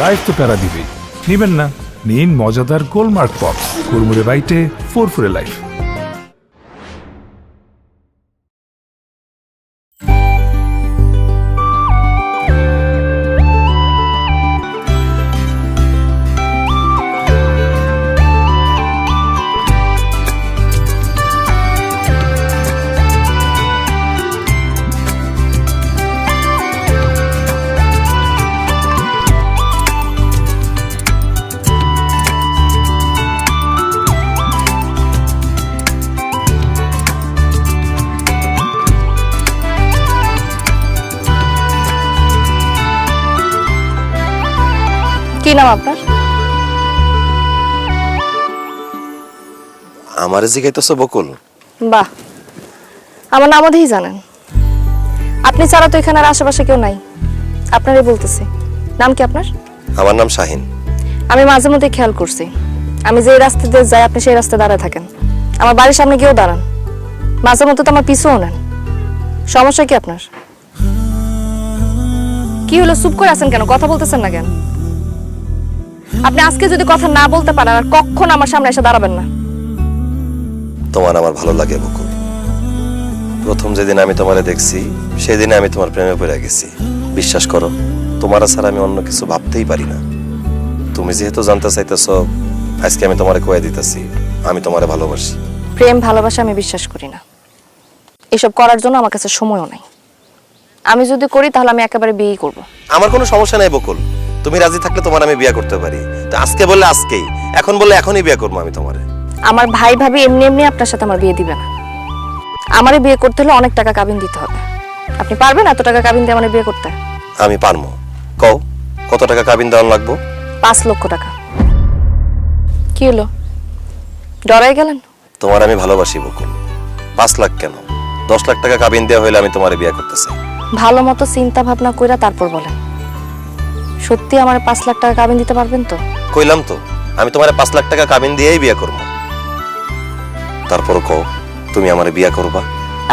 Life তো প্যারা দিবেই, নিবেন না? নিন মজাদার গোলমার্ক পপস, কুরমুরে বাইটে ফুরফুরে লাইফ। কি নাম আপনার? আমার জিজ্ঞাসা বকুল। বাহ, আমার নাম ওদেরই জানেন। আপনি ছাড়া তো এখানে আর আশেপাশে কেউ নাই, আপনারই বলতেছি। নাম কি আপনার? আমার নাম শাহিন। আমি মাঝে মধ্যে খেয়াল করছি, আমি যে রাস্তা দিয়ে যাই আপনি সেই রাস্তায় দাঁড়ায় থাকেন, আমার বাড়ির সামনে গিয়েও দাঁড়ান, মাঝে মধ্যে তো আমার পিছুও নেন। সমস্যা কি আপনার? কি হলো, চুপ করে আছেন কেন? কথা বলতেছেন না কেন? আপনি আজকে যদি কথা না বলতে পারেন আর কখনো আমার সামনে এসে দাঁড়াবেন না। তোমার আমার ভালো লাগে বকুল। প্রথম যেদিন আমি তোমারে দেখছি সেদিনে আমি তোমার প্রেমে পড়ে গেছি। বিশ্বাস করো, তোমার ছাড়া আমি অন্য কিছু ভাবতেই পারি না। তুমি যেহেতু জানতে চাইতেছো, আজকে আমি তোমারে কয়ে দিতেছি আমি তোমারে ভালোবাসি। প্রেম ভালোবাসা আমি বিশ্বাস করি না, এসব করার জন্য আমার কাছে সময়ও নাই। আমি যদি করি তাহলে আমি একেবারে বিয়েই করব। আমার কোনো সমস্যা নাই বকুল, তুমি রাজি থাকলে তোমার আমি বিয়ে করতে পারি। তো আজকে বললে আজকেই, এখন বললে এখনই বিয়ে করবো আমি তোমারে। আমার ভাই ভাবি এমনি এমনি আপনার সাথে আমার বিয়ে দিবে না। আমারে বিয়ে করতে হলে অনেক টাকা কাবিন দিতে হবে। আপনি পারবেন এত টাকা কাবিন দিয়ে আমার বিয়ে করতে? আমি পারবো। কও কত টাকা কাবিন দেওয়ান লাগবো? 5 লক্ষ টাকা। কি হলো, ডরাই গেলেন? তোমার আমি ভালোবাসি বকুল। 5 লাখ কেন, 10 লাখ টাকা কাবিন দেওয়া হইলে আমি তোমারে বিয়ে করতে চাই। ভালো মতো চিন্তা ভাবনা কইরা তারপর বলেন, সত্যি আমার 5 লাখ টাকা কাবিন দিতে পারবেন তো? কইলাম তো, আমি তোমারে 5 লাখ টাকা কাবিন দিয়েই বিয়ে করবো। তারপর কও তুমি আমারে বিয়ে করবা?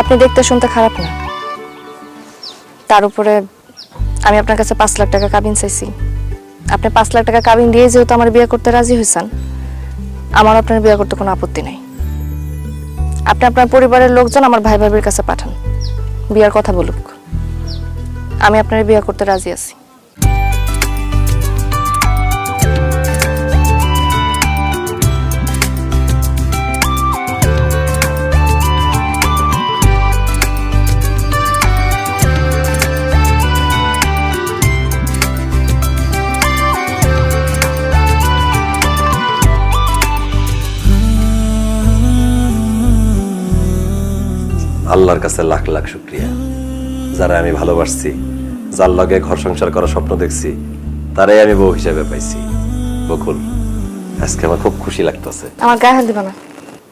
আপনি দেখতে শুনতে খারাপ না, তার উপরে আমি আপনার কাছে 5 লাখ টাকা কাবিন চাইছি। আপনি 5 লাখ টাকা কাবিন দিয়ে যেহেতু আমার বিয়ে করতে রাজি হয়েছেন, আমার আপনার বিয়ে করতে কোনো আপত্তি নেই। আপনি আপনার পরিবারের লোকজন আমার ভাই ভাবির কাছে পাঠান, বিয়ার কথা বলুক। আমি আপনার বিয়ে করতে রাজি আছি। আল্লাহর কাছে লাখ লাখ শুকরিয়া, যারা আমি ভালোবাসছি, যার লগে ঘর সংসার করার স্বপ্ন দেখছি, তারাই আমি বউ হিসেবে পাইছি। বকুল, আজকে আমার খুব খুশি লাগতেছে। আমার গায়ে হাত দিবা না।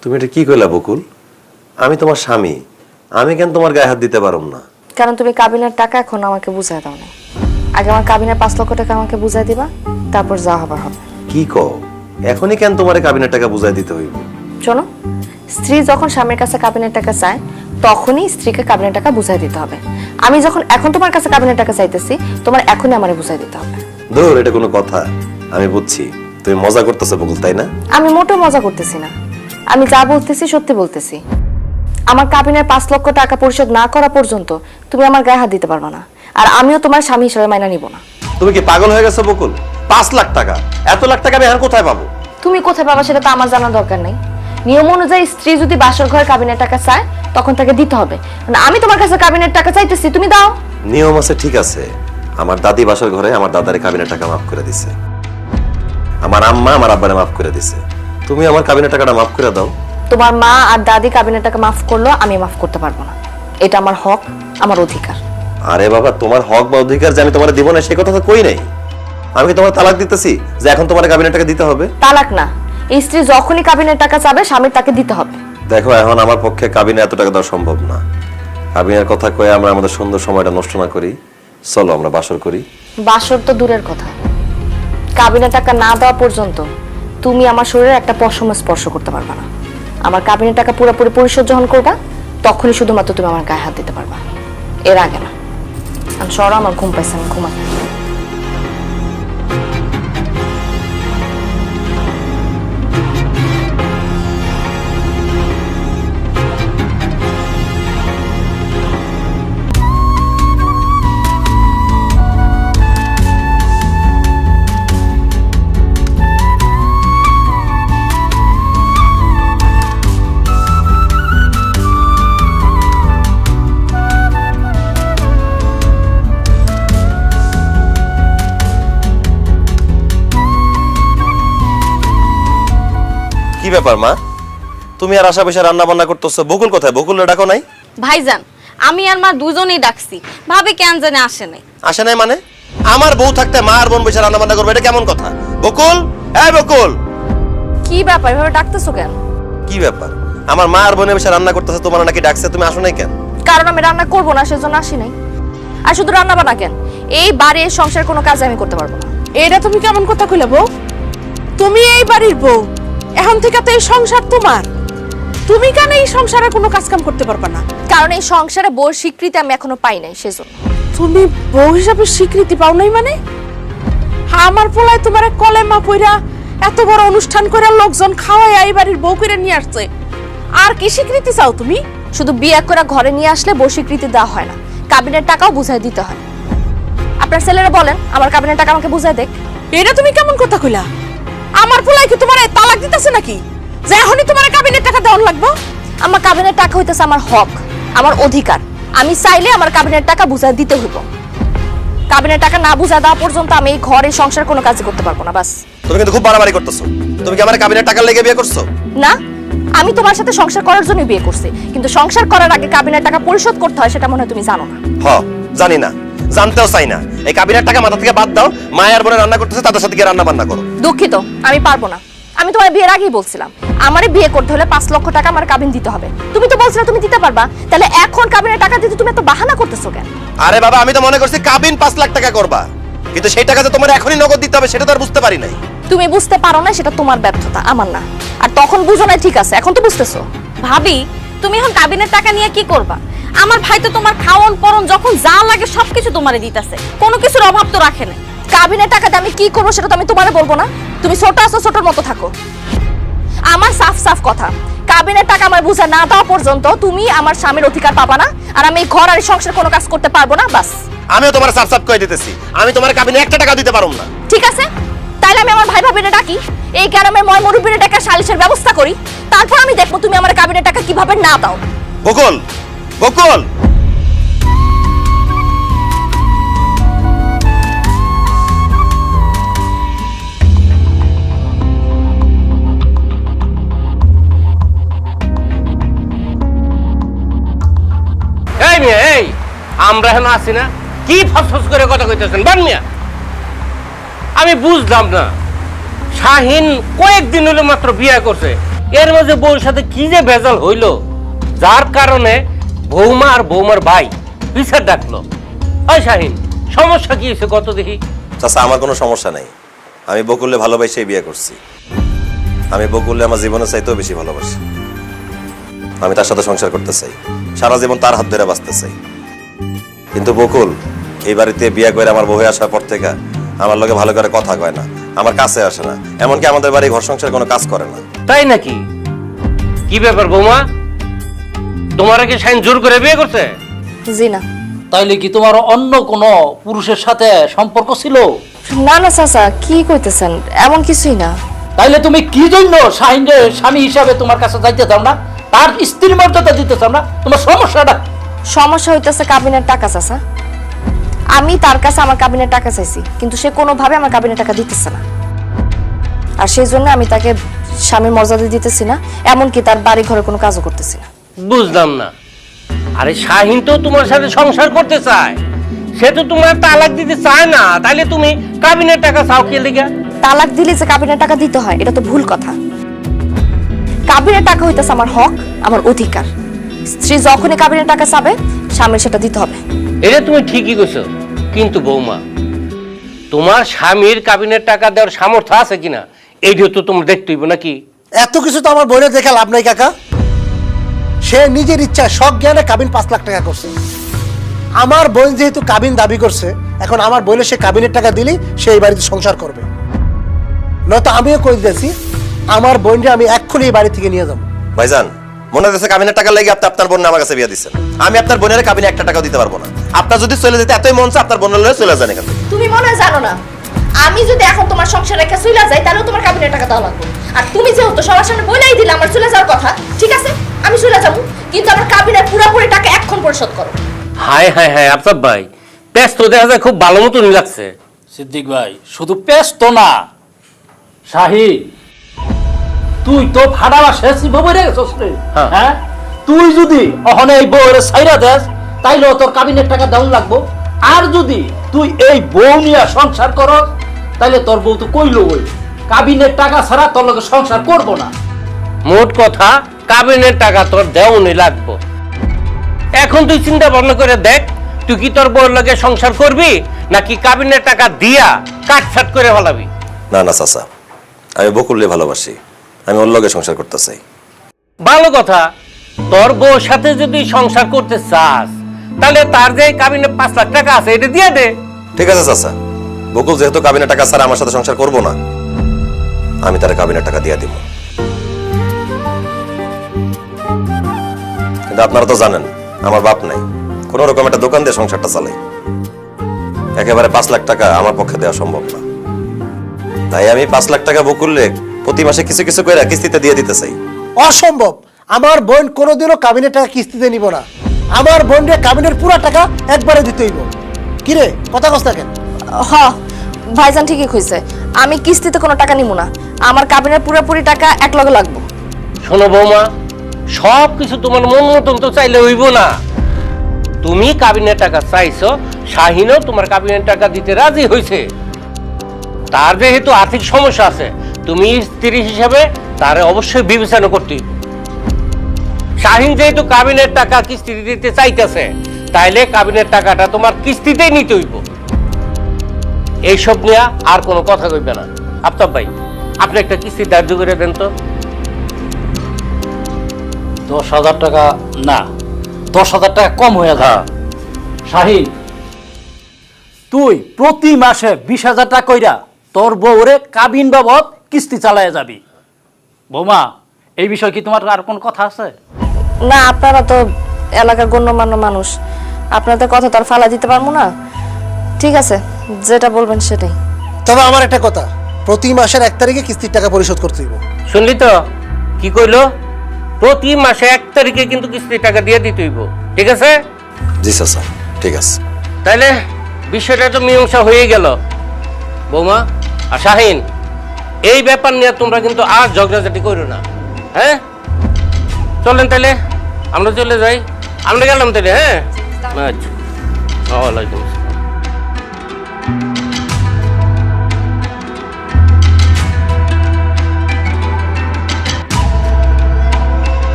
তুমি এটা কি কইলা বকুল? আমি তোমার স্বামী, আমি কেন তোমার গায়ে হাত দিতে পারুম না? কারণ তুমি কাবিনের টাকা এখন আমাকে বুঝাই দাও না। আগে আমার কাবিনের 5 লক্ষ টাকা আমাকে বুঝাই দিবা, তারপর যা হবার হবে। কি কও, এখনই কেন তোমার কাবিনের টাকা বুঝাই দিতে হইব? শোনো, স্ত্রী যখন স্বামীর কাছে কাবিনের টাকা চায় তখনই স্ত্রীকে কাবিনের টাকা বুঝাই দিতে হবে। আমি যখন এখন তোমার কাছে কাবিনের টাকা চাইতেছি, তোমার এখনই আমারে বুঝাই দিতে হবে। ধুর, এটা কোনো কথা? আমি বুঝছি তুমি মজা করতেছো বকুল, তাই না? আমি মোটেও মজা করতেছি না, আমি যা বলতেছি সত্যি বলতেছি। আমার কাবিনের 5 লক্ষ টাকা পরিশোধ না করা পর্যন্ত তুমি আমার গায়ে হাত দিতে পারবে না, আর আমিও তোমার স্বামী হিসেবে মাইনা নিব না। তুমি কি পাগল হয়ে গেছো বকুল? 5 লাখ টাকা, এত লাখ টাকা আমি এখন কোথায় পাবো? তুমি কোথায় পাবা সেটা তো আমার জানার দরকার নেই। নিয়ম অনুযায়ী স্ত্রী যদি বাসর ঘরে কাবিনের টাকা চায় তখন তাকে দিতে হবে। আমি তোমার কাছে কাবিনের টাকা চাইতেছি, তুমি দাও। নিয়ম আছে, ঠিক আছে। আমার দাদি বাসার ঘরে আমার দাদারে কাবিনের টাকা মাফ করে দিছে, আমার আম্মা আমার আব্বারে মাফ করে দিছে। তুমি আমার কাবিনের টাকাটা মাফ করে দাও। তোমার মা আর দাদি কাবিনের টাকা মাফ করলো, আমি মাফ করতে পারবো না। এটা আমার হক, আমার অধিকার। আরে বাবা, তোমার হক বা অধিকার যে আমি তোমার দিব না সে কথা তো কই নাই। আমি কি তোমার তালাক দিতেছি যে এখন তোমার কাবিনের টাকা দিতে হবে? তালাক না, স্ত্রী যখনই কাবিনের টাকা চাবে স্বামীর তাকে দিতে হবে। দেখো, এখন আমার পক্ষে কাবিনে এত টাকা দেওয়া সম্ভব না। কাবিনের কথা কয়ে আমরা আমাদের সুন্দর সময়টা নষ্ট না করি, চলো আমরা বাসর করি। বাসর তো দূরের কথা, কাবিনের টাকা না দেওয়া পর্যন্ত তুমি আমার শরীরে একটা পশম স্পর্শ করতে পারবে না। আমার কাবিনের টাকা পুরোপুরি পরিশোধ যখন করবা তখনই শুধুমাত্র তুমি আমার গায়ে হাত দিতে পারবা, এর আগে না। আমি সরো, আমার ঘুম পাইছে, আমি ঘুমাই। কি ব্যাপার মা, তুমি আর আশা পয়সা রান্না বান্না করতেছো, বকুল কোথায়? বকুল ডাকো নাই? ভাইজান আমি আর মা দুজনেই ডাকছি, ভাবি কেন জানে আসে নাই। আসে নাই মানে? আমার বউ থাকতে মা আর বোন বসে রান্না বান্না করবে, এটা কেমন কথা? বকুল, এই বকুল। কি ব্যাপার এভাবে ডাকতেছো কেন? কি ব্যাপার? আমার মা আর বোনে বসে রান্না করতেছে, তোমার নাকি ডাকছে, তুমি আসো নাই কেন? কারণ আমি রান্না করবো না সেজন্য আসি নাই। আর শুধু রান্না বান্না কেন, এই বাড়ির সংসার কোনো কাজ আমি করতে পারবো না। এটা তুমি কেমন কথা কইলা বউ? তুমি এই বাড়ির বউ, এখন থেকে তো এই সংসার তোমার। তুমি কেন এই সংসারে কোনো কাজ কাম করতে পারবা না? কারণ এই সংসারে বউর স্বীকৃতি আমি এখনো পাই নাই সেজন্য। তুমি বউ হিসাবে স্বীকৃতি পাও নাই মানে? আমার পোলায় তোমার কলেমা পইরা এত বড় অনুষ্ঠান করে লোকজন খাওয়াই এই বাড়ির বউ করে নিয়ে আসছে, আর কি স্বীকৃতি চাও তুমি? শুধু বিয়ে করে ঘরে নিয়ে আসলে বউ স্বীকৃতি দেওয়া হয় না, কাবিনের টাকাও বুঝাই দিতে হয়। আপনার ছেলেরা বলেন আমার কাবিনের টাকা আমাকে বুঝাই দেখ। এটা তুমি কেমন কথা কইলা? আমার পোলায় কি তোমার তালাক দিতেছে নাকি যে এখনই তোমার কাবিনের টাকা দেওয়ার লাগবে? আমার কাবিনের টাকা হইতেছে আমার হক, আমার অধিকার। আমি চাইলে আমার কাবিনের টাকা বুঝাই দিতে হইব। কাবিনের টাকা না বুঝা দেওয়া পর্যন্ত আমি এই ঘরে সংসার কোনো কাজ করতে পারবো না। বাস। তুমি কিন্তু খুব বাড়াবাড়ি করতেছো। তুমি কি আমার কাবিনের টাকা লেগে বিয়ে করছো? না, আমি তোমার সাথে সংসার করার জন্য বিয়ে করছি, কিন্তু সংসার করার আগে কাবিনের টাকা পরিশোধ করতে হয় সেটা মনে হয় তুমি জানো না। জানি না, জানতেও চাই না। এই কাবিনের টাকা মাথা থেকে বাদ দাও, মা আর বোনে রান্না করতেছে, তাদের সাথে গিয়ে রান্না বান্না করো। দুঃখিত, আমি পারবো না। আমি তোমার বিয়ের আগেই বলছিলাম আমারে বিয়ে করতে হলে 5 লক্ষ টাকা আমার কাবিন দিতে হবে। তুমি তো বলছিলে তুমি দিতে পারবা, তাহলে এখন কাবিনের টাকা দিতে তুমি এত বাহানা করতেছো কেন? আরে বাবা, আমি তো মনে করছি কাবিন 5 লাখ টাকা করবা, কিন্তু সেই টাকা যে তোমার এখনই নগদ দিতে হবে সেটা তো আর বুঝতে পারি নাই। তুমি বুঝতে পারো না, সেটা তোমার ব্যর্থতা, আমার না। আর তখন বুঝো না, ঠিক আছে, এখন তো বুঝতেছো। ভাবি তুমি এখন কাবিনের টাকা নিয়ে কি করবা? আমার ভাই তো তোমার খাওন পরন যখন যা লাগে সবকিছু তোমারে দিতেছে, কোনো কিছুর অভাব তো রাখে না। কাবিনের টাকাতে আমি কি করবো সেটা তো আমি তোমারে বলবো না। তুমি ছোট আছো, ছোটর মতো থাকো। আমার সাফ সাফ কথা, কাবিনের টাকা আমার বুঝা না দেওয়া পর্যন্ত তুমি আমার স্বামীর অধিকার পাবা না, আর আমি এই ঘর আর সংসার কোনো কাজ করতে পারবো না। বাস। আমিও তোমার সাফ সাফ কই দিতেছি, আমি তোমার কাবিনে 1 টাকা দিতে পারুম না। ঠিক আছে, তাইলে আমি আমার ভাই ভাবিরে ডাকি, এই গ্রামের ময় মুরব্বিরে টাকা সালিশের ব্যবস্থা করি, তারপর আমি দেখবো তুমি আমার কাবিনের টাকা কিভাবে না দাও। বকুল, বকুল। এই মিয়া, এই আমরা এখন আছি না, কি ফসফস করে কথা কইতেছেন বান মিয়া? আমি বুঝলাম না, শাহিন কয়েকদিন হলো মাত্র বিয়ে করছে, এর মাঝে বউর সাথে কি যে ভেজাল হইলো, যার কারণে বৌমা আর বৌমার ভাই বিচার ডাকলো। ওই শাহিন, সমস্যা কি হয়েছে কত দেখি? চাচা, আমার কোনো সমস্যা নাই। আমি বকুলকে ভালোবাসেই বিয়ে করছি। আমি বকুলকে আমার জীবনের চাইতেও বেশি ভালোবাসি। আমি তার সাথে সংসার করতে চাই, সারা জীবন তার হাত ধরে বাঁচতে চাই। কিন্তু বকুল এই বাড়িতে বিয়ে করে আমার বউ আসার পর থেকে আমার লগে ভালো করে কথা কয় না, আমার কাছে আসে না, এমনকি আমাদের বাড়ি ঘর সংসার কোনো কাজ করে না। তাই নাকি? কি ব্যাপার বৌমা, তোমার কি শাহিন জোর করে বিয়ে করছে? জি না। তাইলে কি তোমার অন্য কোনো পুরুষের সাথে সম্পর্ক ছিল? না না চাচা, কি কইতেছেন? এমন কিছুই না। তাইলে তুমি কি জন্য শাহিনের স্বামী হিসাবে তোমার কাছে যাইতে চাও না, তার স্ত্রীর মর্যাদা দিতে চাও না? তোমার সমস্যাটা? সমস্যা হইতেছে কাবিনের টাকা চাচা। আমি তার কাছে আমার কাবিনের টাকা চাইছি, কিন্তু সে কোনোভাবে আমার কাবিনের টাকা দিতেছে না, আর সেই জন্য আমি তাকে স্বামীর মর্যাদা দিতেছি না, এমনকি তার বাড়ি ঘরে কোনো কাজও করতেছি না। বুঝলাম না। আরে শাহিন তো তোমার সাথে সংসার করতে চায়, সে তো তোমার তালাক দিতে চায় না, তাইলে তুমি কাবিনের টাকা চাও কে লিগা? তালাক দিলে যে কাবিনের টাকা দিতে হয় এটা তো ভুল কথা। কাবিনের টাকা হইতেছে আমার হক, আমার অধিকার। স্ত্রী যখনই কাবিনের টাকা চাবে স্বামীর সেটা দিতে হবে। এটা তুমি ঠিকই কইছো, কিন্তু বৌমা তোমার স্বামীর কাবিনের টাকা দেওয়ার সামর্থ্য আছে কিনা এইটা তো তোমার দেখতে হইব নাকি? এত কিছু তো আমার বোনের দেখে লাভ নাই কাকা। সে নিজের ইচ্ছা শখ জ্ঞানে কাবিন 5 লাখ টাকা করছে। আমার বোন যেহেতু কাবিন দাবি করছে, এখন আমার বোনের সে কাবিনের টাকা দিলেই সে এই বাড়িতে সংসার করবে, নয়তো আমিও কই দিয়েছি আমার বোনকে আমি এক্ষুনি এই বাড়ি থেকে নিয়ে যাবো। ভাইজান, মনে হচ্ছে কাবিনের টাকা লেগে আপনি আপনার বোন আমার কাছে বিয়ে দিচ্ছেন। আমি আপনার বোনের কাবিনে 1 টাকাও দিতে পারবো না। আপনার যদি চলে যেতে এতই মন চায় আপনার বোনের লয়ে চলে যান এখান থেকে। তুমি মনে হয় জানো না, আমি যদি এখন তোমার সংসার রেখে চলে যাই তাহলেও তোমার কাবিনের টাকা দেওয়া লাগবে। আর তুমি যেহেতু সবার সামনে বলেই দিলে আমার চলে যাওয়ার কথা, ঠিক আছে আমি চলে যাবো, কিন্তু আমার কাবিনের পুরোপুরি টাকা এখন পরিশোধ করো। হায় হায় হায়, আফতাব ভাই পেস তো দেখা যায় খুব ভালো মতন লাগছে। সিদ্দিক ভাই, শুধু পেশ তো না, শাহিন তুই তো ভাড়া শেষ বইরে গেছস রে। হ্যাঁ। হ্যাঁ তুই যদি অহনে এই বউরে ছাইরা দেস তাইলে তোর কাবিনের টাকা দেওয়া লাগবো। আর যদি তুই এই বউ নিয়ে সংসার করস তাইলে তোর বউ তো কইলো ওই কাবিনের টাকা ছাড়া তোর লগে সংসার করব না। মোট কথা কাবিনের টাকা তোর দেওনি লাগবো। এখন তুই চিন্তা ভাবনা করে দেখ, তুই কি তোর বউর লগে সংসার করবি নাকি কাবিনের টাকা দিয়া কাটছাট করে ফেলাবি? না না চাচা, আমি বকুলকে ভালোবাসি, আমি ওর লগে সংসার করতে চাই। ভালো কথা, তোর বউর সাথে যদি সংসার করতে চাস তাহলে তার যে কাবিনে 5 লাখ টাকা আছে এটা দিয়ে দে। ঠিক আছে চাচা, বকুল যেহেতু কাবিনের টাকা ছাড়া আমার সাথে সংসার করবো না, আমি তার কাবিনের টাকা দিয়ে দিব। কিন্তু আপনারা তো জানেন আমার বাপ নাই, কোন রকম একটা দোকান দিয়ে সংসারটা চালাই। একেবারে 5 লাখ টাকা আমার পক্ষে দেওয়া সম্ভব না। তাই আমি 5 লাখ টাকা বকুললে প্রতি মাসে কিছু কিছু করে কিস্তিতে দিয়ে দিতে চাই। অসম্ভব, আমার বোন কোনোদিনও কাবিনের টাকা কিস্তিতে নিব না। আমার বোনরে কাবিনের পুরো টাকা একবারে দিতে হইব। কিরে কথা কস না কেন? হ ভাইজান ঠিকই কইছে, আমি কিস্তিতে কোনো টাকা নিব না। আমার কাবিনের পুরোপুরি টাকা এক লগে লাগবো। শোনো বৌমা, সব কিছু তোমার মন মতন তো চাইলে হইব না। তুমি কাবিনের টাকা চাইছো, শাহিনও তোমার কাবিনের টাকা দিতে রাজি হয়েছে। তার যেহেতু আর্থিক সমস্যা আছে, তুমি স্ত্রী হিসাবে তার অবশ্যই বিবেচনা করতে হইব। শাহিন যেহেতু কাবিনের টাকা কিস্তিতে দিতে চাইতেছে, তাইলে কাবিনের টাকাটা তোমার কিস্তিতেই নিতে হইব। এইসব নিয়ে আর কোনো কথা কইবে না। আফতাব ভাই, আপনি একটা কিস্তি ধার্য করে দেন তো। 10,000 টাকা না, 10,000 টাকা কম হয়ে যায়। শাহিন, তুই প্রতি মাসে 20,000 টাকা কইরা তোর বউরে কাবিন বাবদ কিস্তি চালায় যাবি। বৌমা, এই বিষয় কি তোমার আর কোন কথা আছে? না, আপনারা তো এলাকার গণ্যমান্য মানুষ, আপনাদের কথা তো আর ফালা দিতে পারবো না। ঠিক আছে, যেটা বলবেন সেটাই। তবে আমার একটা কথা, প্রতি মাসের 1 তারিখে কিস্তির টাকা পরিশোধ করতে হইব। শুনলি তো কি কইলো? প্রতি মাসে 1 তারিখে কিন্তু কিস্তির টাকা দিয়ে দিতে হইব, ঠিক আছে? জি চাচা, ঠিক আছে। তাইলে বিষয়টা তো মীমাংসা হয়ে গেল। বৌমা আর শাহিন, এই ব্যাপার নিয়ে তোমরা কিন্তু আর ঝগড়াঝাটি করো না, হ্যাঁ? চলেন তাইলে আমরা চলে যাই। আমরা গেলাম তাইলে, হ্যাঁ? আচ্ছা, ওয়ালাইকুম আসসালাম।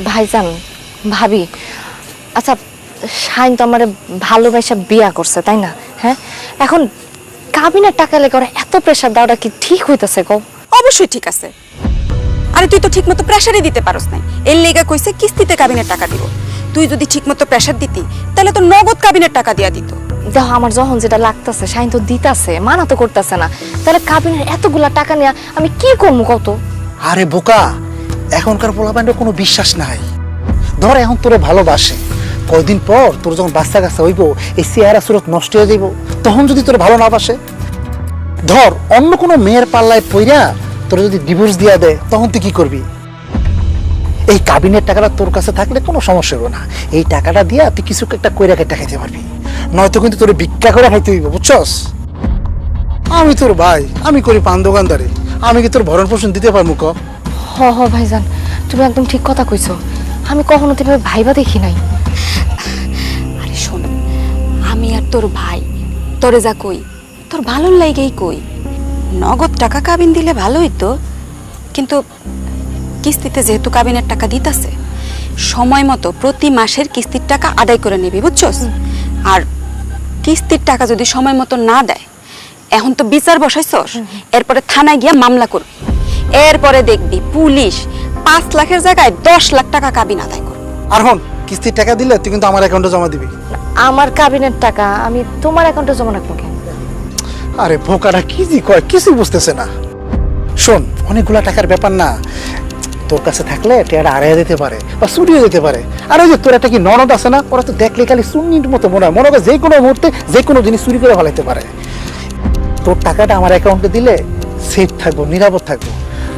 ভাইজান, ভাবি, আচ্ছা শাইন তো আমার ভালোবাসা বিয়া করছে, তাই না? হ্যাঁ, এখন কাবিনের টাকা লেগে ওরা এত প্রেশার দেওয়াটা কি ঠিক হইতেছে গো? অবশ্যই ঠিক আছে। আরে তুই তো ঠিকমতো প্রেসারই দিতে পারস নাই, এর লেগা কইছে কিস্তিতে কাবিনের টাকা দিব। তুই যদি ঠিকমতো প্রেসার দিতি তাহলে তো নগদ কাবিনের টাকা দিয়া দিত। দেখো, আমার যখন যেটা লাগতেছে শাইন তো দিতাছে, মানা তো করতেছে না, তাহলে কাবিনের এতগুলা টাকা নিয়ে আমি কি করবো কত? আরে বোকা, এখনকার পোলাপাইনের কোনো বিশ্বাস নাই। ধর এখন তোরে ভালোবাসে, কয়দিন পর তোর যখন বাচ্চা কাচ্চা হইব, এই চেহারা সুরত নষ্ট হয়ে যাইব, তখন যদি তোর ভালো না বাসে, ধর অন্য কোনো মেয়ের পাল্লায় পইরা তোর যদি ডিভোর্স দিয়া দেয়, তখন তুই কি করবি? এই কাবিনের টাকাটা তোর কাছে থাকলে কোনো সমস্যা হবে না। এই টাকাটা দিয়া তুই কিছু একটা কইরা কেটে খাইতে পারবি, নয়তো কিন্তু তোর ভিক্ষা করে খাইতে হইব, বুঝছস? আমি তোর ভাই, আমি করি পান দোকানদারি, আমি কি তোর ভরণ পোষণ দিতে পারবো ক? হ হ ভাইজান, তুমি একদম ঠিক কথা কইছো, আমি কখনো তো এভাবে ভাইবা দেখি নাই। আরে শোন, আমি আর তোর ভাই, তোরে যা কই তোর ভালো লাগেই কই। নগদ টাকা কাবিন দিলে ভালোই তো, কিন্তু কিস্তিতে যেহেতু কাবিনের টাকা দিতাছে, সময় মতো প্রতি মাসের কিস্তির টাকা আদায় করে নিবি, বুঝছস? আর কিস্তির টাকা যদি সময় মতো না দেয়, এখন তো বিচার বসাইছস, এরপরে থানায় গিয়া মামলা করবি। এরপরে দেখবি পুলিশ 5 লাখের জায়গায় 10 লাখ টাকা কাবিন আদায় করবে। আর হন, কিস্তির টাকা দিলে তুই কিন্তু আমার অ্যাকাউন্টে জমা দিবি। আমার কাবিনের টাকা আমি তোমার অ্যাকাউন্টে জমা রাখবো কেন? আরে ভোকাটা কি জি কয়, কিছুই বুঝতেছে না। শোন, অনেকগুলা টাকার ব্যাপার না, তোর কাছে থাকলে টেয়ারা আড়াইয়া দিতে পারে বা চুরিও দিতে পারে। আর ওই যে তোর একটা কি ননদ আছে না, ওরা তো দেখলে খালি চুন্নির মতো মনে হয়, মনে হয় যে কোনো মুহূর্তে যে কোনো জিনিস চুরি করে ফেলাইতে পারে। তোর টাকাটা আমার অ্যাকাউন্টে দিলে সেফ থাকবো, নিরাপদ থাকবো।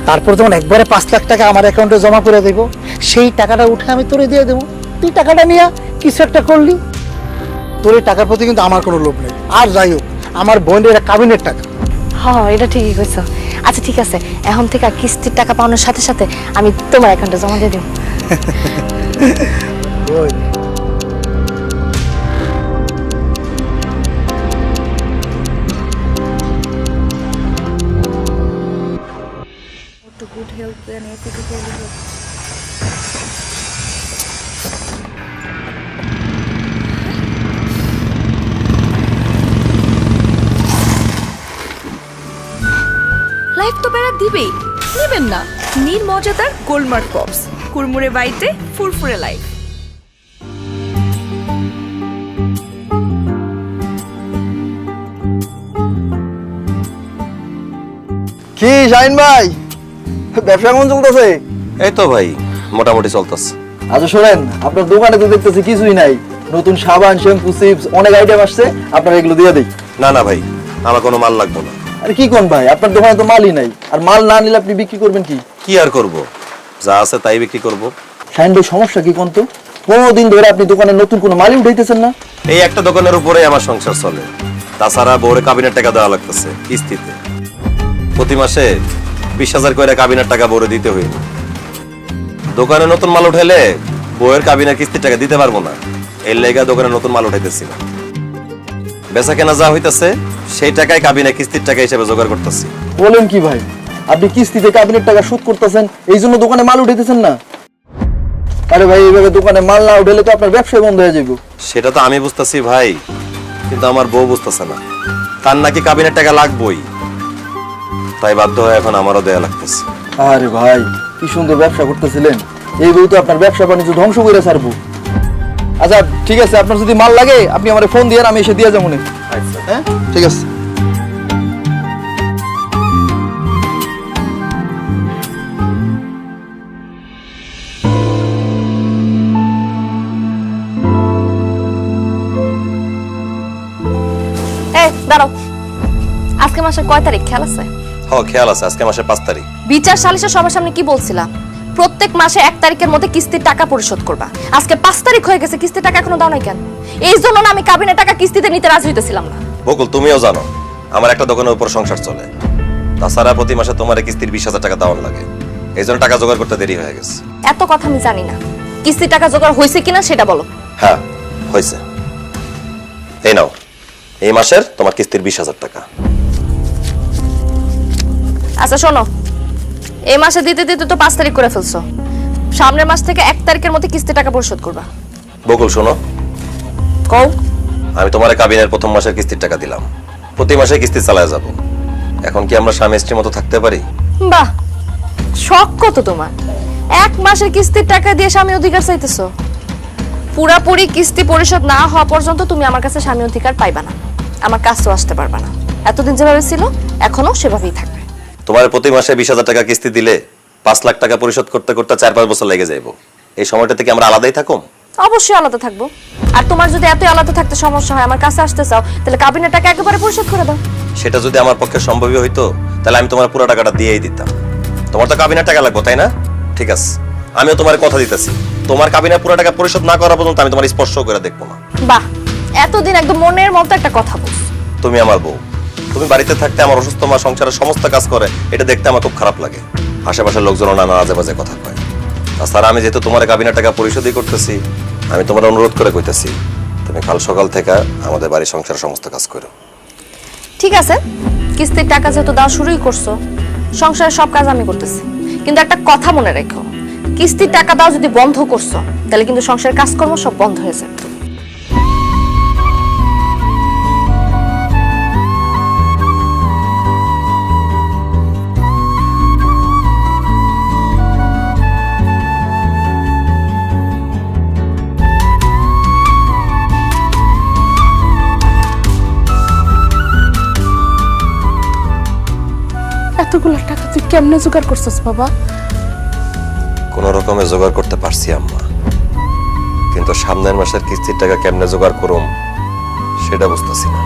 তারপর যখন একবারে 5 লাখ টাকা আমার অ্যাকাউন্টে জমা করে দেবো, সেই টাকাটা উঠে আমি তোরে দিয়ে দেবো, তুই টাকাটা নিয়ে কিছু একটা করলি। তোর এই টাকার প্রতি কিন্তু আমার কোনো লোভ নেই। আর যাই হোক, আমার বোনের এটা কাবিনের টাকা। হ্যাঁ এটা ঠিকই কইছো। আচ্ছা ঠিক আছে, এখন থেকে আর কিস্তির টাকা পাওয়ানোর সাথে সাথে আমি তোমার অ্যাকাউন্টে জমা দিয়ে দিব। ওই লাইফ তো বেড়া দিবেই, নেবেন না? নীল মজাদার গোলমার্ক পপস, কুরমুরে বাইটে ফুরফুরে লাইফ। কি শাহিন ভাই, ব্যবসা কেমন চলতেছে? এই তো ভাই মোটামুটি চলতেছে। আচ্ছা শোনেন, আপনার দোকানে তো দেখতেছি কিছুই নাই, নতুন সাবান, শ্যাম্পু, চিপস অনেক আইটেম আসছে, আপনার এগুলো দিয়ে দিই। না না ভাই, আমার কোনো মাল লাগবে না। আরে কি কোন ভাই, আপনার দোকানে তো মালই নাই, আর মাল না নিলে আপনি বিক্রি করবেন কি? কি আর করব, যা আছে তাই বিক্রি করব। শাহিন ভাই সমস্যা কি কোন তো? 15 দিন ধরে আপনি দোকানে নতুন কোনো মালই উঠাইতেছেন না। এই একটা দোকানের উপরেই আমার সংসার চলে, তাছাড়া বউরে কাবিনের টাকা দেওয়া লাগতেছে কিস্তিতে। প্রতি মাসে 20,000 করে কাবিনের টাকা বউরে দিতে হইল। দোকানে নতুন মাল উঠাইলে বউয়ের কাবিনের কিস্তির টাকা দিতে পারবো না, এর লেগা দোকানে নতুন মাল উঠাইতেছি না। বেচা কেনা যা হইতেছে সেই টাকায় কাবিনে কিস্তির টাকা হিসেবে জোগাড় করতেছি। বলেন কি ভাই, আপনি কিস্তিতে কাবিনের টাকা শোধ করতেছেন, এই জন্য দোকানে মাল উঠাইতেছেন না? আরে ভাই এইভাবে দোকানে মাল না উঠাইলে তো আপনার ব্যবসায় বন্ধ হয়ে যাবে। সেটা তো আমি বুঝতেছি ভাই, কিন্তু আমার বউ বুঝতেছে না। তার নাকি কাবিনের টাকা লাগবেই, তাই বাধ্য হয়ে এখন আমারও দেয়া লাগতেছে। আরে ভাই কি সুন্দর ব্যবসা করতেছিলেন, এই বউ তো আপনার ব্যবসা বাণিজ্য ধ্বংস করে ছাড়বো। আচ্ছা ঠিক আছে, আপনার যদি মাল লাগে আপনি আমার ফোন দিয়ে, আমি এসে দিয়ে যাবো। হ্যাঁ ঠিক আছে। এই দাঁড়াও, আজকে মাসের কয় তারিখ খেয়াল আছে? খেয়াল আছে, আজকে মাসের 5 তারিখ। বিচার সালিশে সবার সামনে কি বলছিলাম? প্রত্যেক মাসে 1 তারিখের মধ্যে কিস্তির টাকা পরিশোধ করবা। আজকে 5 তারিখ হয়ে গেছে, কিস্তির টাকা এখনো দাও নাই কেন? এই জন্য না আমি কাবিনের টাকা কিস্তিতে নিতে রাজি হইতেছিলাম না। বকুল তুমিও জানো আমার একটা দোকানের উপর সংসার চলে, তাছাড়া প্রতি মাসে তোমার কিস্তির 20,000 টাকা দেওয়ার লাগে, এই জন্য টাকা জোগাড় করতে দেরি হয়ে গেছে। এত কথা আমি জানি না, কিস্তির টাকা জোগাড় হয়েছে কিনা সেটা বলো। হ্যাঁ হয়েছে, এই নাও এই মাসের তোমার কিস্তির 20,000 টাকা। আচ্ছা শোনো, এই মাসে দিতে দিতে তো 5 তারিখ করে ফেলছো, সামনের মাস থেকে 1 তারিখের মধ্যে কিস্তির টাকা পরিশোধ করবা। বকুল শোনো, কও। আমি তোমার কাবিনের প্রথম মাসের কিস্তির টাকা দিলাম, প্রতি মাসে কিস্তি চালায় যাব। এখন কি আমরা স্বামী স্ত্রীর মতো থাকতে পারি? বাহ, শখ কত তোমার! 1 মাসের কিস্তির টাকা দিয়ে স্বামী অধিকার চাইতেছো। পুরাপুরি কিস্তি পরিশোধ না হওয়া পর্যন্ত তুমি আমার কাছে স্বামী অধিকার পাইবা না, আমার কাছেও আসতে পারবা না। এতদিন যেভাবে ছিল এখনো সেভাবেই থাকবে। তোমার প্রতি মাসে 20,000 টাকা কিস্তি দিলে 5 লাখ টাকা পরিশোধ করতে করতে 4-5 বছর লেগে যাইব। এই সময়টা থেকে আমরা আলাদাই থাকুম? অবশ্যই আলাদা থাকবো। আর তোমার যদি এতই আলাদা থাকতে সমস্যা হয়, আমার কাছে আসতে চাও, তাহলে কাবিনের টাকা একেবারে পরিশোধ করে দাও। সেটা যদি আমার পক্ষে সম্ভবই হইতো তাহলে আমি তোমার পুরো টাকাটা দিয়েই দিতাম। তোমার তো কাবিনের টাকা লাগবে তাই না? ঠিক আছে, আমিও তোমার কথা দিতেছি, তোমার কাবিনের পুরো টাকা পরিশোধ না করা পর্যন্ত আমি তোমার স্পর্শ করে দেখবো না। বাহ, এতদিন একদম মনের মতো একটা কথা বলছ। তুমি আমার বউ, তুমি বাড়িতে থাকতে আমার অসুস্থ মা সংসারের সমস্ত কাজ করে, এটা দেখতে আমার খুব খারাপ লাগে। আশেপাশের লোকজন নানা আজে বাজে কথা কয়। তাছাড়া আমি যেহেতু তোমার কাবিনের টাকা পরিশোধই করতেছি, আমি তোমার অনুরোধ করে কইতেছি তুমি কাল সকাল থেকে আমাদের বাড়ির সংসারের সমস্ত কাজ করো। ঠিক আছে, কিস্তির টাকা যেহেতু দেওয়া শুরুই করছো, সংসারের সব কাজ আমি করতেছি, কিন্তু একটা কথা মনে রেখো, কিস্তির টাকা দেওয়া যদি বন্ধ করছো তাহলে কিন্তু সংসারের কাজকর্ম সব বন্ধ হয়ে যাবে। এতগুলো টাকা তুই কেমনে জোগাড় করছিস বাবা? কোন রকমে জোগাড় করতে পারছি আম্মা, কিন্তু সামনের মাসের কিস্তির টাকা কেমনে জোগাড় করুম সেটা বুঝতেছি না।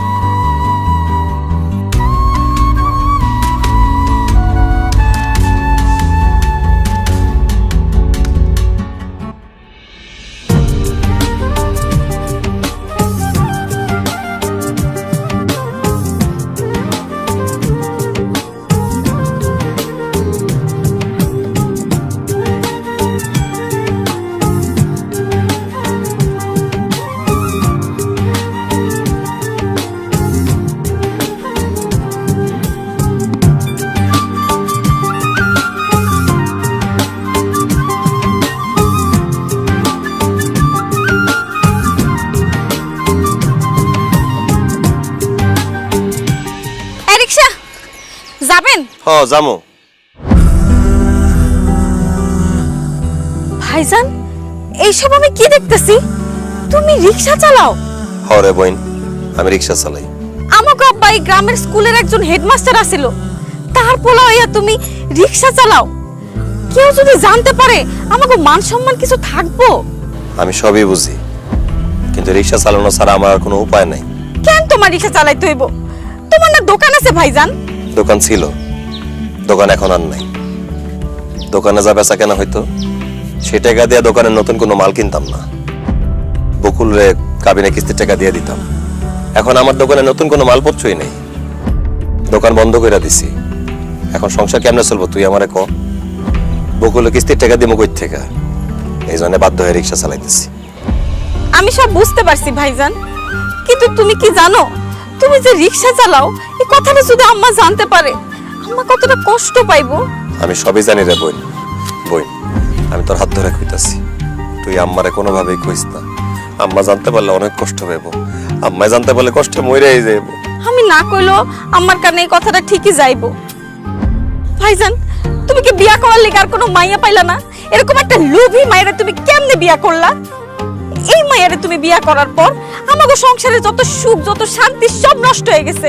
জামু। ভাইজান, এইসব আমি কি দেখতেছি? তুমি রিকশা চালাও? হরে বইন, আমি রিক্সা চালাই। আমাকে আব্বা এই গ্রামের স্কুলের একজন হেডমাস্টার আছিল, তার পোলা হইয়া তুমি রিকশা চালাও? কেউ যদি জানতে পারে আমাকে মান সম্মান কিছু থাকবো? আমি সবই বুঝি, কিন্তু রিক্সা চালানো ছাড়া আমার আর কোনো উপায় নাই। কেন তোমার রিকশা চালাইতে হইব? তোমার না দোকান আছে ভাইজান? দোকান ছিল, দোকান এখন আর নাই। দোকানে যা বেচা কেনা হইতো সে টাকা দিয়ে দোকানের নতুন কোনো মাল কিনতাম না। বকুলরে কাবিনে কিস্তির টাকা দিয়ে দিতাম। এখন আমার দোকানে নতুন কোনো মালপত্রই নেই, দোকান বন্ধ করে দিছি। এখন সংসার কেমনে চলবো তুই আমারে ক? বকুলে কিস্তির টাকা দিমু কই থেকে? এই জন্য বাধ্য হয়ে রিক্সা চালাইতেছি। আমি সব বুঝতে পারছি ভাইজান, কিন্তু তুমি কি জানো, তুমি যে রিকশা চালাও এই কথাটা যদি আম্মা জানতে পারে আম্মা কতটা কষ্ট পাইবো? আমি সবই জানি রে বোন। বোন, আমি তোর হাত ধরে কইতাছি, তুই আম্মারে কোনোভাবেই কইস না। আম্মা জানতে পারলে অনেক কষ্ট পাইব। আম্মায় জানতে পারলে কষ্টে মইরাই যাইব। আমি না কইলো আমার কানে এই কথাটা ঠিকই যাইবো। ভাইজান, তুমি কি বিয়া করার লাগি আর কোনো মাইয়া পাইলা না? এরকম একটা লোভী মায়েরা তুমি কেমনে বিয়া করলা? এই মায়েরা তুমি বিয়া করার পর আমাগো সংসারে যত সুখ যত শান্তি সব নষ্ট হয়ে গেছে।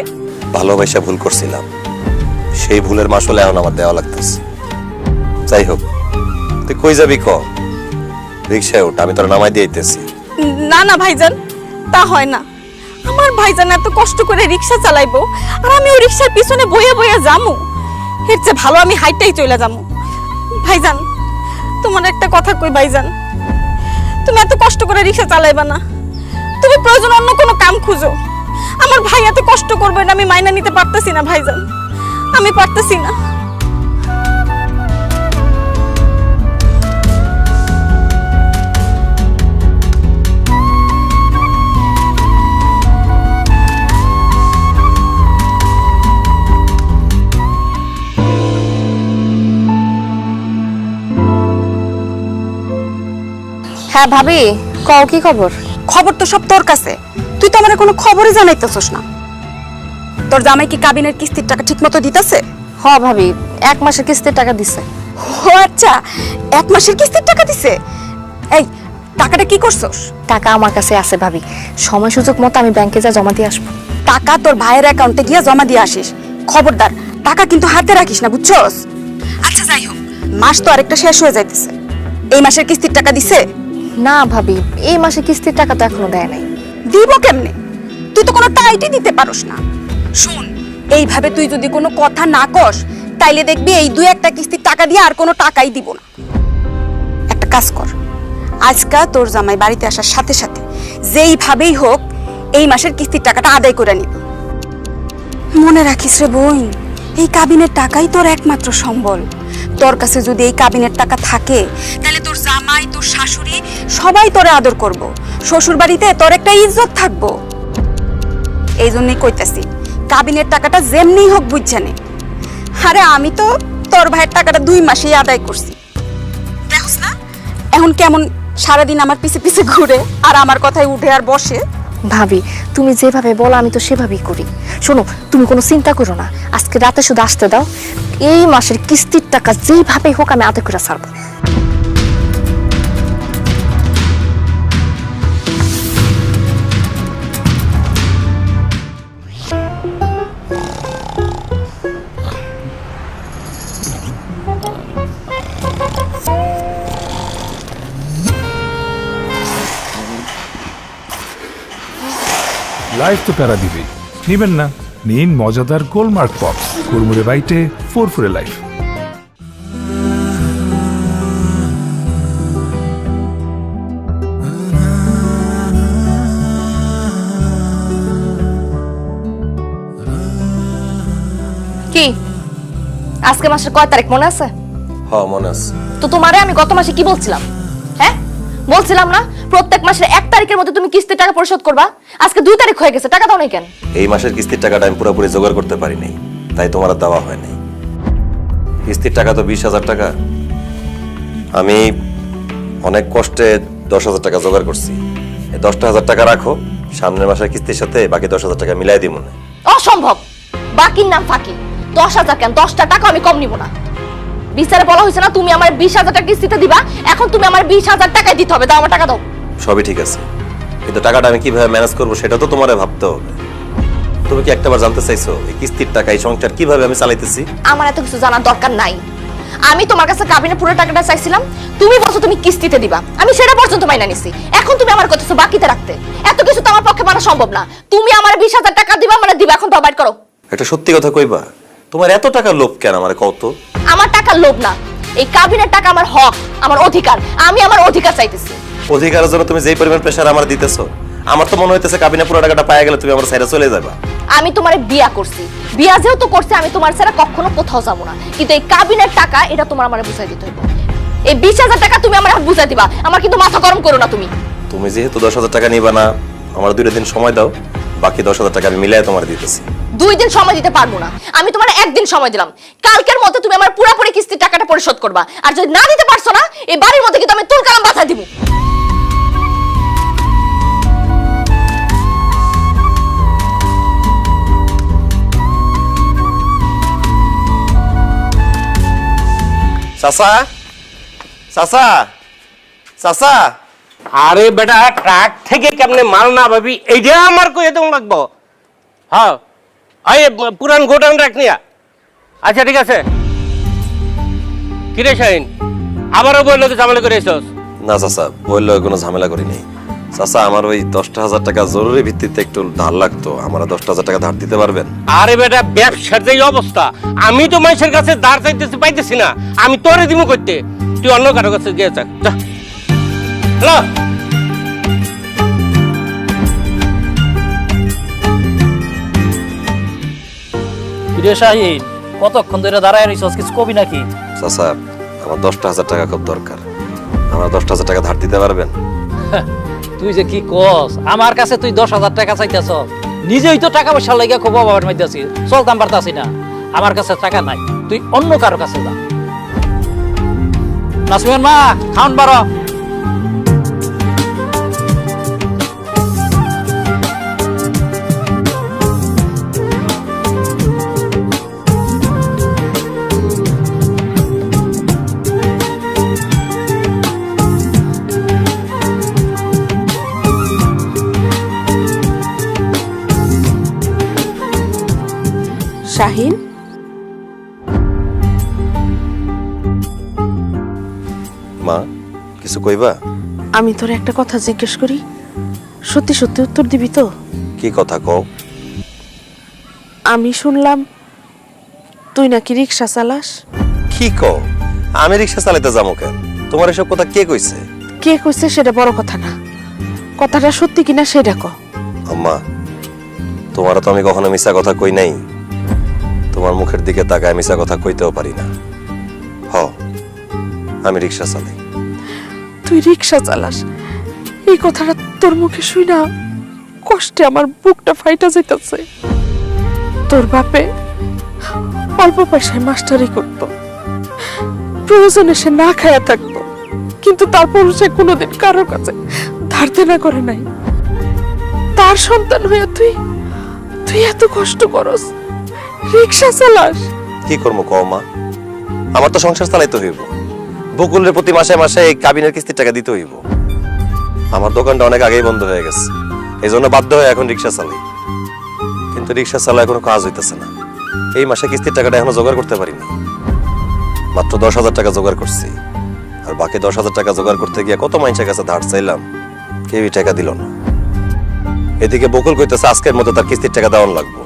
ভালোবাসা ভুল করছিলাম, সেই ভুলের মাসুল এখন আমার দেওয়া লাগতেছে। যাই হোক, তুই কই যাবি ক? রিক্সায় উঠ, আমি তোর নামাই দিয়ে দিতেছি। না না ভাইজান, তা হয় না। আমার ভাইজান এত কষ্ট করে রিকশা চালাইবো আর আমি ওই রিকশার পিছনে বইয়া বইয়া যামু? এর চেয়ে ভালো আমি হাইটাই চলে যামু। ভাইজান, তোমার একটা কথা কই ভাইজান, তুমি এত কষ্ট করে রিকশা চালাইবা না। তুমি প্রয়োজন অন্য কোনো কাম খুঁজো। আমার ভাই এত কষ্ট করবে না আমি মাইনা নিতে পারতেছি না ভাইজান, আমি পারতেছি না। হ্যাঁ ভাবি, কও কি খবর? খবর তো সব তোর কাছে, তুই তো আমার কোনো খবরই জানাইতেছস না। তোর জামাই কি কাবিনের কিস্তির টাকা ঠিক মতো দিতেছে? হ ভাবি, 1 মাসের কিস্তির টাকা দিছে। ও আচ্ছা, 1 মাসের কিস্তির টাকা দিছে। এই টাকাটা কি করছস? টাকা আমার কাছে আছে ভাবি, সময় সুযোগ মতো আমি ব্যাংকে যা জমা দিয়ে আসবো। টাকা তোর ভাইয়ের অ্যাকাউন্টে গিয়ে জমা দিয়ে আসিস। খবরদার, টাকা কিন্তু হাতে রাখিস না, বুঝছস? আচ্ছা যাই হোক, মাস তো আরেকটা শেষ হয়ে যাইতেছে। এই মাসের কিস্তির টাকা দিছে? না ভাবি, এই মাসে কিস্তির টাকা তো এখনো দেয় নাই। দিব কেমনে? তুই তো কোনো টাইটই দিতে পারস না। শুন, এইভাবে তুই যদি কোনো কথা না কস তাইলে দেখবি এই 2-1টা কিস্তির টাকা দিয়ে আর কোনো টাকাই দিব না। একটা কাজ কর, আজকা তোর জামাই বাড়িতে আসার সাথে সাথে যেইভাবেই হোক এই মাসের কিস্তির টাকাটা আদায় করে নিবি। মনে রাখিস রে বোন, এই কাবিনের টাকাই তোর একমাত্র সম্বল। তোর কাছে যদি এই কাবিনের টাকা থাকে তাহলে তোর জামাই তোর শাশুড়ি সবাই তোরে আদর করব। শ্বশুর বাড়িতে তোর একটা ইজ্জত থাকবো। এই জন্যই কইতাছি, কাবিনের টাকাটা যেমনি হোক বুঝছা নে। আরে আমি তো তোর ভাইয়ের টাকাটা 2 মাসেই আদায় করছি। দেখছ না এখন কেমন সারাদিন আমার পিছে পিছে ঘুরে আর আমার কথায় উঠে আর বসে। ভাবি, তুমি যেভাবে বলো আমি তো সেভাবেই করি। শোনো, তুমি কোনো চিন্তা করো না, আজকে রাতে শুধু আসতে দাও। এই মাসের কিস্তির টাকা যেভাবে হোক আমি আদায় করে ছাড়বো। লাইফ তো প্যারা দিবেই, নিবেন না? নিন মজাদার গোলমার্ক পপস, কুরমুরে বাইটে ফুরফুরে লাইফ। কি আজকে মাসের কয় তারিখ মনে আছে? হ্যাঁ মনে আছে। তো তোমারে আমি গত মাসে কি বলছিলাম? হ্যাঁ বলছিলাম না প্রত্যেক মাসের 1 তারিখের মধ্যে তুমি কিস্তির টাকা পরিশোধ করবা? আজকে 2 তারিখ হয়ে গেছে, টাকা দাও নাই কেন? এই মাসের কিস্তির টাকাটা আমি পুরোপুরি জোগাড় করতে পারি নাই, তাই তোমার আর দেওয়া হয় নাই। কিস্তির টাকা তো 20,000 টাকা, আমি অনেক কষ্টে 10,000 টাকা জোগাড় করছি। এই 10,000 টাকা রাখো, সামনের মাসের কিস্তির সাথে বাকি 10,000 টাকা মিলাই দিব না। অসম্ভব, বাকির নাম ফাঁকি। 10,000 কেন, 10টা টাকা আমি কম নিব না। বিচারে বলা হয়েছে না তুমি আমার 20,000 টাকা কিস্তিতে দিবা, এখন তুমি আমার 20,000 টাকাই দিতে হবে। দাও আমার টাকা দাও। সবই ঠিক আছে, কিন্তু টাকাটা আমি কিভাবে ম্যানেজ করবো সেটা তো তোমারে ভাবতে হবে। তুমি কি একটাবার জানতে চাইছো এই কিস্তির টাকা, এই সংসার কিভাবে আমি চালাইতেছি? আমার এত কিছু জানার দরকার নাই। আমি তোমার কাছে কাবিনের পুরো টাকাটা চাইছিলাম, তুমি বলছো তুমি কিস্তিতে দিবা, আমি সেটা পর্যন্ত মাইনা নিছি। এখন তুমি আমার কইতেছো বাকিতে রাখতে, এত কিছু তো আমার পক্ষে মানা সম্ভব না। তুমি আমার 20,000 টাকা দিবা মানে দিবা, এখন তো বাইট করো। একটা সত্যি কথা কইবা, তোমার এত টাকার লোভ কেন আমারে কত? আমার টাকার লোভ না, এই কাবিনের টাকা আমার হক, আমার অধিকার। আমি আমার অধিকার চাইতেছি। অধিকারের জন্য তুমি যেই পরিমাণ প্রেশার আমার দিতেছো, আমার তো মনে হইতেছে কাবিনে পুরো টাকাটা পাইয়া গেলে তুমি আমার সাইডে চলে যাবা। আমি তোমারে বিয়া করছি, বিয়া যেহেতু করছি আমি তোমার ছাড়া কখনো কোথাও যাবো না, কিন্তু এই কাবিনের টাকা এটা তোমার আমারে বুঝাই দিতে হইব। এই 20,000 টাকা তুমি আমার বুঝাই দিবা, আমার কিন্তু মাথা গরম করো না তুমি। তুমি যেহেতু 10,000 টাকা নিবা না, আমার 2 দিন সময় দাও, বাকি 10,000 টাকা আমি মিলাই তোমার দিতেছি। 2 দিন সময় দিতে পারবো না, আমি তোমার 1 দিন সময় দিলাম। কালকের মধ্যে তুমি আমার পুরোপুরি কিস্তির টাকাটা পরিশোধ করবা, আর যদি না দিতে পারছো না এই বাড়ির মধ্যে কিন্তু আমি তুল কালাম বাধা দিব। চাচা, চাচা, চাচা, আরে বেটা ট্রাক থেকে কেমনে মাল না ভাবি এইটা আমার কই এত লাগবো। হ্যাঁ আই পুরান গোডাউন রাখ নিয়া। আচ্ছা ঠিক আছে। কিরে শাহিন, আবারও বললো তো ঝামেলা করে এসছ? না চাচা, বললো কোনো ঝামেলা করি নাই। চাচা আমার ওই 10,000 টাকা জরুরি ভিত্তিতে একটু ধার লাগতো, আমার 10,000 টাকা ধার দিতে পারবেন? আরে বেটা ব্যবসার যে অবস্থা, আমি তো মানুষের কাছে ধার চাইতেছি পাইতেছি না, আমি তোরে দিমু করতে, তুই অন্য কারো কাছে গিয়ে থাক যা। হ্যালো শাহিন, কতক্ষণ ধরে দাঁড়ায় রইছস, কিছু কবি নাকি? চাচা আমার 10,000 টাকা খুব দরকার, আমার 10,000 টাকা ধার দিতে পারবেন? তুই যে কি কস, আমার কাছে তুই 10,000 টাকা চাইতেছ? নিজেই তো টাকা পয়সা লাগিয়া খুব অভাবের মধ্যে আছি, চলতাম পারতাছি না। আমার কাছে টাকা নাই, তুই অন্য কারো কাছে যা। নাসমিয়ার মা, খাওন বারো। শাহিন, মা কিছু কইবা? আমি তোর একটা কথা জিজ্ঞেস করি, সত্যি সত্যি উত্তর দিবি তো? কি কথা কও? আমি শুনলাম তুই নাকি রিক্সা চালাস। কি কও? আমি রিক্সা চালাতে যাবো কেন? তোমার এসব কথা কে কইছে? কে কইছে সেটা বড় কথা না, কথাটা সত্যি কিনা সেটা ক। আম্মা, তোমারও তো আমি কখনো মিছা কথা কই নাই, তোমার মুখের দিকে তাকায় মিছা কথা কইতেও পারি না। হ, আমি রিক্সা চালাই। তুই রিক্সা চালাস, এই কথাটা তোর মুখে শুই না কষ্টে আমার বুকটা ফাইটা যাইতেছে। তোর বাপে অল্প পয়সায় মাস্টারি করত, প্রয়োজনে সে না খায়া থাকতো, কিন্তু তারপর সে কোনোদিন কারোর কাছে ধার দেনা করে নাই। তার সন্তান হইয়া তুই তুই এত কষ্ট করস, রিক্সা চালাস। কি করবো কও মা, আমার তো সংসার চালাইতে হইব। বকুলের প্রতি মাসে মাসে এই কাবিনের কিস্তির টাকা দিতে হইব। আমার দোকানটা অনেক আগেই বন্ধ হয়ে গেছে, এই জন্য বাধ্য হয়ে এখন রিক্সা চালাই। কিন্তু রিক্সা চালা এখনো কাজ হইতেছে না। এই মাসে কিস্তির টাকাটা এখনো জোগাড় করতে পারিনি, মাত্র 10,000 টাকা জোগাড় করছি। আর বাকি 10,000 টাকা জোগাড় করতে গিয়ে কত মানুষের কাছে ধার চাইলাম, কেউই টাকা দিল না। এদিকে বকুল কইতেছে আজকের মতো তার কিস্তির টাকা দেওয়ান লাগবো।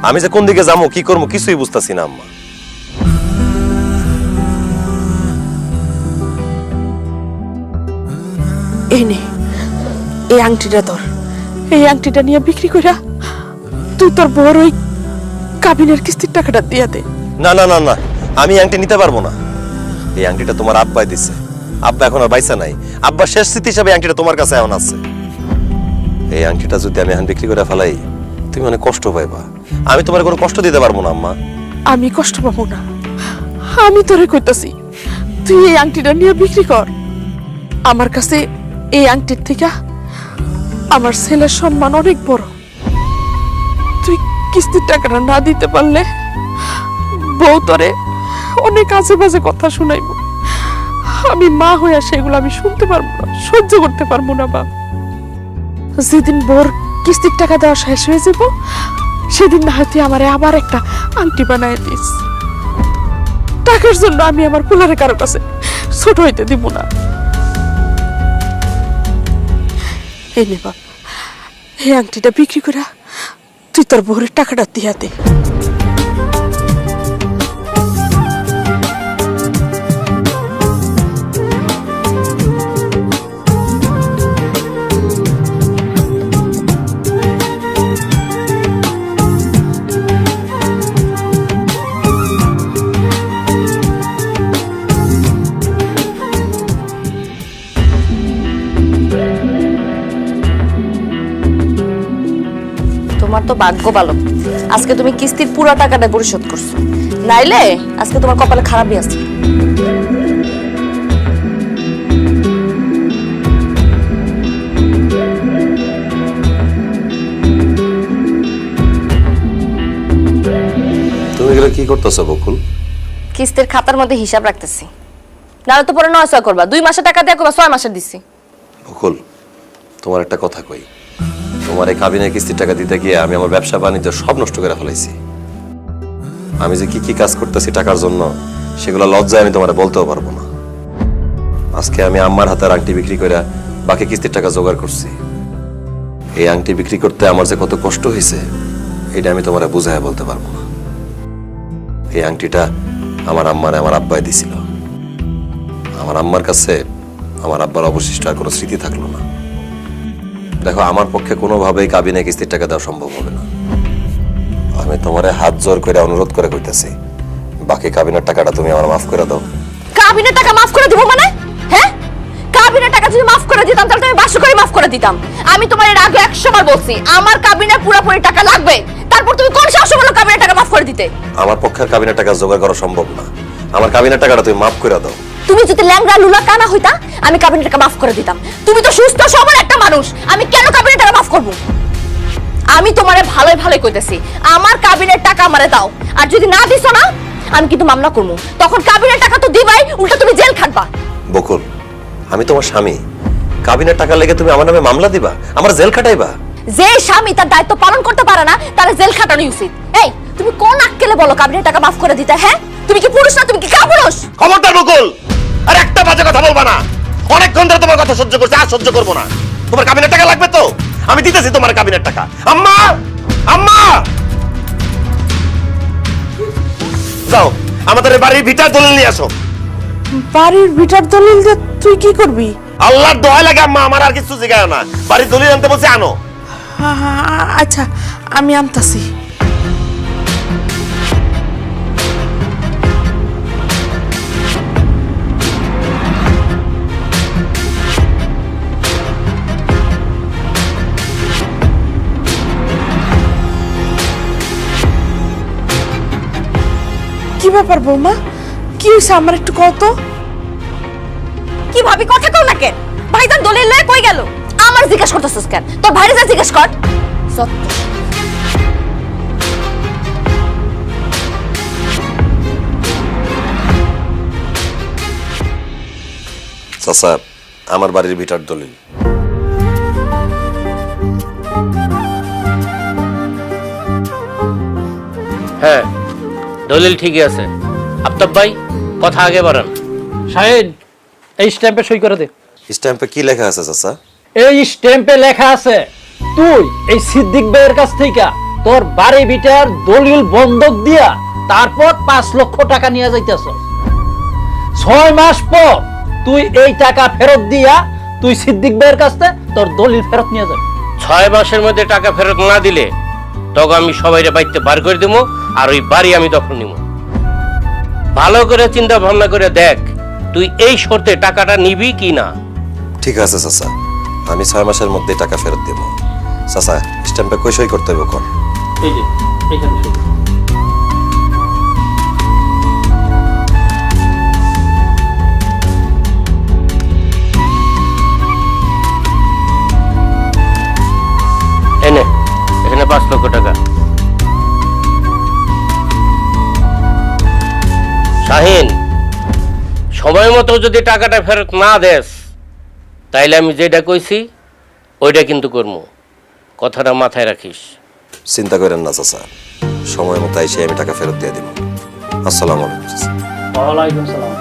আমি যে কোন দিকে যাবো কি করবো কিছুই বুঝতেছি না আম্মা। এই নে, এই আংটিটা ধর, এই আংটিটা নিয়ে বিক্রি কইরা তুই তোর বড় ওই কাবিনের কিস্তির টাকাটা দিয়ে দে। না না না না, আমি আংটি নিতে পারবো না। এই আংটিটা তোমার আব্বাই দিছে, আব্বা এখন আর বাইসা নাই। আব্বা শেষ স্মৃতি হিসাবে আংটিটা তোমার কাছে এখন আছে। এই আংটিটা যদি আমি এখন বিক্রি করে ফেলাই তুমি অনেক কষ্ট পাইবা। আমি তোমার কোনো কষ্ট দিতে পারবো না আম্মা। আমি কষ্ট পাবো না, আমি তোরে কইতাছি তুই এই আংটিটা নিয়ে বিক্রি কর। আমার কাছে এই আংটির থেকে আমার ছেলের সম্মান অনেক বড়। তুই কিস্তির টাকাটা না দিতে পারলে বউ তোরে অনেক আজে বাজে কথা শুনাইব, আমি মা হইয়া সেগুলো আমি শুনতে পারবো না, সহ্য করতে পারবো না বাপ। যেদিন বোর কিস্তির টাকা দেওয়া শেষ হয়ে যাব সেদিন না হয়তো আমারে আবার একটা আংটি বানায় দিস। টাকার জন্য আমি আমার পোলারে কারো কাছে ছোট হইতে দিব না। এই নে বাপ, এই আংটিটা বিক্রি করে তুই তোর বউরের টাকাটা দিয়া দে। তোমার তো ভাগ্য ভালো, আজকে তুমি কিস্তির পুরো টাকাটা পরিশোধ করছো, নাইলে আজকে তোমার কপালে খারাপই আছে। তুমি এগুলো কি করতেছো বকুল? কিস্তির খাতার মধ্যে হিসাব রাখতেছি, নাহলে তো পরে 9 করবা, 2 মাসের টাকা দিয়ে করবা 6 মাসের দিছি। বকুল, তোমার একটা কথা কই, তোমার এই কাবিনের কিস্তির টাকা দিতে গিয়ে আমি আমার ব্যবসা বাণিজ্য সব নষ্ট করে ফেলাইছি। আমি যে কি কি কাজ করতেছি টাকার জন্য সেগুলো লজ্জায় আমি তোমার বলতেও পারবো না। আজকে আমি আম্মার হাতের আংটি বিক্রি করে বাকি কিস্তির টাকা জোগাড় করছি। এই আংটি বিক্রি করতে আমার যে কত কষ্ট হয়েছে এটা আমি তোমার বুঝায় বলতে পারবো না। এই আংটিটা আমার আম্মারে আমার আব্বাই দিছিল। আমার আম্মার কাছে আমার আব্বার অবশিষ্ট আর কোনো স্মৃতি থাকলো না। দেখো, আমার পক্ষে কোনোভাবেই কাবিনে কিস্তির টাকা দেওয়া সম্ভব হবে না। আমি তোমারে হাত জোর করে অনুরোধ করে কইতেছি, বাকি কাবিনের টাকাটা তুমি আমার মাফ করে দাও। কাবিনের টাকা মাফ করে দিব মানে? হ্যাঁ, কাবিনের টাকা যদি মাফ করে দিতাম তাহলে আমি 500 করে মাফ করে দিতাম। আমি তোমার এর আগে 100 বার বলছি আমার কাবিনের পুরোপুরি টাকা লাগবে, তারপর তুমি কোন সাহসে বলো কাবিনের টাকা মাফ করে দিতে? আমার পক্ষে কাবিনের টাকা জোগাড় করা সম্ভব না। আমার কাবিনের টাকাটা তুমি মাফ করে দাও। তুমি যদি ল্যাংড়া লুলা কানা হইতা আমি কাবিনের টাকা মাফ করে দিতাম। তুমি তো সুস্থ সবল একটা মানুষ, আমি কেন কাবিনের টাকা মাফ করব? আমি তোমারে ভালোই ভালোই কইতেছি, আমার কাবিনের টাকা আমারে দাও, আর যদি না দিছো না আমি কিন্তু মামলা করব। তখন কাবিনের টাকা তো দিবাই, উল্টা তুমি জেল খাটবা। বকুল, আমি তোমার স্বামী, কাবিনের টাকা লেগে তুমি আমার নামে মামলা দিবা, আমার জেল খাটাইবা? যে স্বামী তার দায়িত্ব পালন করতে পারে না তার জেল খাটানো উচিত। এই তুমি কোন আক্কেলে বলো কাবিনের টাকা মাফ করে দিতে? হ্যাঁ, তুমি কি পুরুষ না? তুমি কি কাপুরুষ? খবরদার বকুল, আর একটা বাজে কথা বলবা না। অনেকক্ষণ ধরে তোমার কথা সহ্য করছি, আর সহ্য করবো না। তোমার কাবিনের টাকা লাগবে তো আমি দিতেছি তোমার কাবিনের টাকা। আম্মা, আম্মা, যাও আমাদের বাড়ির ভিটার দলিল নিয়ে আসো। বাড়ির ভিটার দলিল দিয়ে তুই কি করবি? আল্লাহর দোহাই লাগে আম্মা, আমার আর কিছু জিগায় না। বাড়ির দলিল আনতে বলছে, আনো। আচ্ছা, আমি আনতাছি। কি ব্যাপার বৌমা, কি হয়েছে আমার একটু কত? কি ভাবি কথা কও না কেন? ভাইজান দলিল লয়ে কই গেল? আমার জিজ্ঞেস করতেছস কেন? তোর ভাইরে যা জিজ্ঞেস কর। চাচা, আমার বাড়ির ভিটার দলিল। হ্যাঁ, দলিল ঠিকই আছে। আফতাব ভাই, কথা আগে বাড়ান। শাহিন, এই স্ট্যাম্পে সই করে দে। স্ট্যাম্পে কি লেখা আছে চাচা? এই স্ট্যাম্পে লেখা আছে তুই এই সিদ্দিক ভাইয়ের কাছ থেকে তোর বাড়ি ভিটার দলিল বন্ধক দিয়া তারপর 5 লক্ষ টাকা নিয়ে যাইতেছ। 6 মাস পর তুই এই টাকা ফেরত দিয়া তুই সিদ্দিক ভাইয়ের কাছ থেকে তোর দলিল ফেরত নিয়ে যাবি। 6 মাসের মধ্যে টাকা ফেরত না দিলে তখন আমি সবাইরে বাইতে বার করে দেবো, আর ওই বাড়ি আমি দখল নিব। ভালো করে চিন্তা ভাবনা করে দেখ তুই এই শর্তে টাকাটা নিবি কি না। ঠিক আছে চাচা, আমি 6 মাসের মধ্যে টাকা ফেরত দেব। চাচা, স্ট্যাম্পে কই সই করতে হবে কোন? এই যে এইখানে সই। এনে এখানে 5 লক্ষ টাকা। সময় মতো যদি টাকাটা ফেরত না দেস তাইলে আমি যেটা কইছি ওইটা কিন্তু করবো, কথাটা মাথায় রাখিস। চিন্তা করেন না চাচা, সময় মতো এসে আমি টাকা ফেরত দিয়ে দিব। আসসালামু আলাইকুম চাচা। ওয়ালাইকুম সালাম।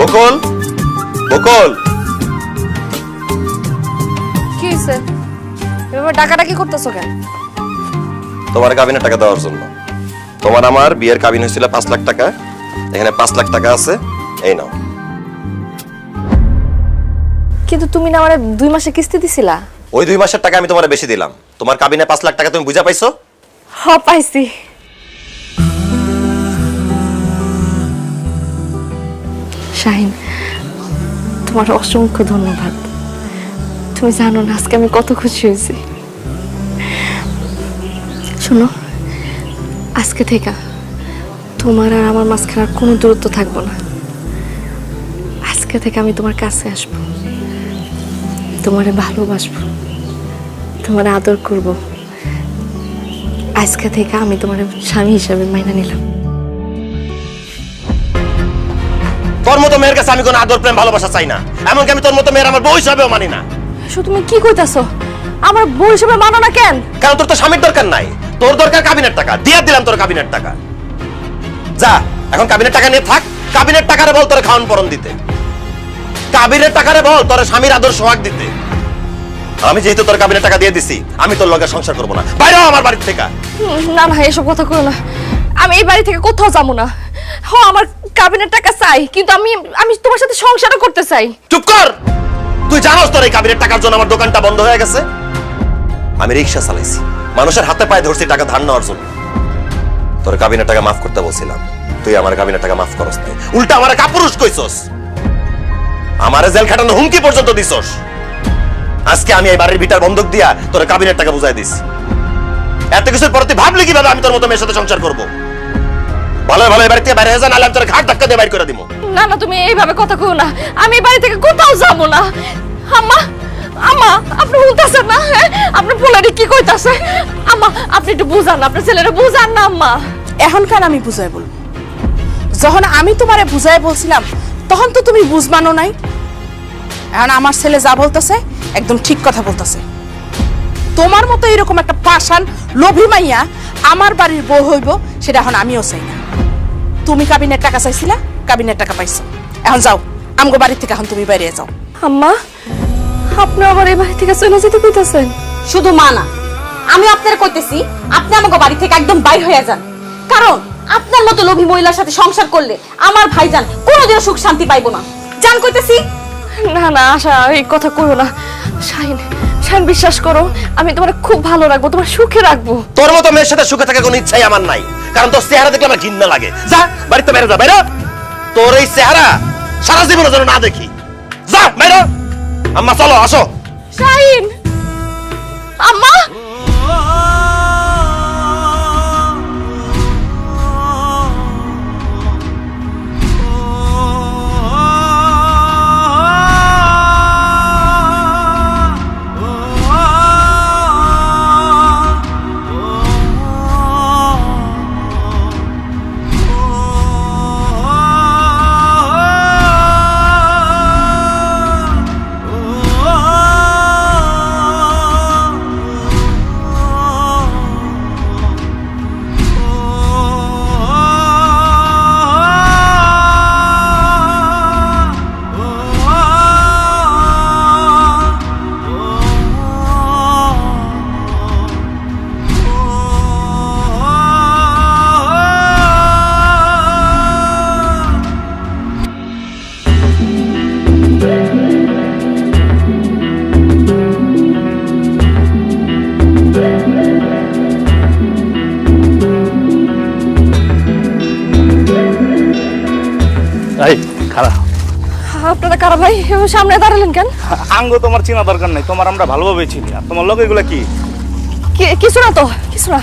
বকুল, বকুল, কি হয়েছে? এভাবে ডাকাডাকি করতেছো কেন? তোমার কাবিনের টাকা দেওয়ার জন্য। তোমার আমার বিয়ের কাবিন হয়েছিল 5 লাখ টাকা, এখানে 5 লাখ টাকা আছে, এই নাও। কিন্তু তুমি না আমারে 2 মাসে কিস্তি দিছিলা। ওই 2 মাসের টাকা আমি তোমার বেশি দিলাম। তোমার কাবিনে 5 লাখ টাকা তুমি বুঝা পাইছো? হ্যাঁ পাইছি। শাহিন, তোমার অসংখ্য ধন্যবাদ। তুমি জানো না আজকে আমি কত খুশি হয়েছি। শোনো, আজকে থেকে তোমার আর আমার মাঝখানে আর কোনো দূরত্ব থাকবো না। আজকে থেকে আমি তোমার কাছে আসবো, তোমারে ভালোবাসবো, তোমার আদর করব। আজকে থেকে আমি তোমার স্বামী হিসাবে মাইনা নিলাম। তোর মতো মেয়ের কাছে আমি কোনো আদর প্রেম ভালোবাসা চাই না, এমনকি আমি তোর মতো মেয়ের আমার বউ হিসাবেও মানি না। তুমি কি কইতাছো? আমার বউ হিসাবে মানো না কেন? কারণ তোর তো স্বামীর দরকার নাই, তোর দরকার কাবিনের টাকা। দিয়ে দিলাম তোর কাবিনের টাকা। যা এখন কাবিনের টাকা নিয়ে থাক। কাবিনের টাকারে বল তোর খাওয়ান পরন দিতে, কাবিনের টাকারে বল তোর স্বামীর আদর সোহাগ দিতে। আমি যেহেতু তোর কাবিনের টাকা দিয়ে দিছি, আমি তোর লগে সংসার করবো না। বাইরে হ আমার বাড়ি থেকে। না না, এসব কথা কইও না। আমি এই বাড়ি থেকে কোথাও যাবো না। হ্যাঁ, আমার কাবিনের টাকা চাই, কিন্তু আমি আমি তোমার সাথে সংসারও করতে চাই। চুপ কর। তুই জানোস তোর এই কাবিনের টাকার জন্য আমার দোকানটা বন্ধ হয়ে গেছে। আমি রিক্সা চালাইছি, মানুষের হাতে পায়ে ধরছি টাকা ধার নেওয়ার জন্য। তোর কাবিনের টাকা মাফ করতে বলছিলাম, তুই আমার কাবিনের টাকা মাফ করস নাই, উল্টা আমারে কাপুরুষ কইছস, আমারে জেল খাটানো হুমকি পর্যন্ত দিছস। আজকে আমি এই বাড়ির ভিটার বন্ধক দিয়া তোর কাবিনের টাকা বুঝাই দিস। এত কিছুর পর তুই ভাবলি কিভাবে আমি তোর মতো মেয়ের সাথে সংসার করবো? ভালো ভালো এই বাড়ি থেকে বাইরে হয়ে যা, নাহলে আমি তোর ঘাট ধাক্কা দিয়ে বাইর করে দিব। না না, তুমি এইভাবে কথা কইও না। আমি এই বাড়ি থেকে কোথাও যাবো না। আম্মা, আম্মা, আপনি বলতেছেন না? হ্যাঁ, আপনার পোলারে কি কইতাছে? আম্মা, আপনি একটু বুঝান, আপনার ছেলেরা বুঝান না। আম্মা, এখনকার আমি বুঝাই বলবো। যখন আমি তোমারে বুঝাই বলছিলাম তখন তো তুমি বুঝবানো নাই। এখন আমার ছেলে যা বলতেছে একদম ঠিক কথা বলতেছে। তোমার মতো এরকম একটা পাষাণ লোভী মাইয়া আমার বাড়ির বউ হইব, সেটা এখন আমিও চাই না। তুমি কাবিনের টাকা চাইছিলা, কাবিনের টাকা পাইছো। এখন যাও আমগো বাড়ি থেকে, এখন তুমি বাইরে যাও। আম্মা, আপনি আবার এই বাড়ি থেকে চলে যেতে কইতাছেন? শুধু মা না, আমি আপনার কইতেছি আপনি আমাকে বাড়ি থেকে একদম বাইর হয়ে যান। কারণ আপনার মতো লোভী মহিলার সাথে সংসার করলে আমার ভাইজান কোনোদিনও সুখ শান্তি পাইবো না। জান কইতেছি। না না আশা, এই কথা কইও না। শাহিন, শাহিন, বিশ্বাস করো, আমি তোমার খুব ভালো রাখবো, তোমার সুখে রাখবো। তোর মতো মেয়ের সাথে সুখে থাকার কোনো ইচ্ছাই আমার নাই, কারণ তোর চেহারা দেখলে আমার ঘৃণা লাগে। যা বাড়িতে বেরো, যা বেরো। তোর এই চেহারা সারা জীবনের জন্য না দেখি। যা বেরো। আম্মা চলো, আসো। শাহিন, আম্মা, এই খারাপ আপনারা কারা ভাই? সামনে দাঁড়ালেন কেন? আঙ্গ তোমার চেনা দরকার নাই, তোমার আমরা ভালোভাবে চিনি। আর তোমার লোক এগুলা কি? কিছু না তো, কিছু না।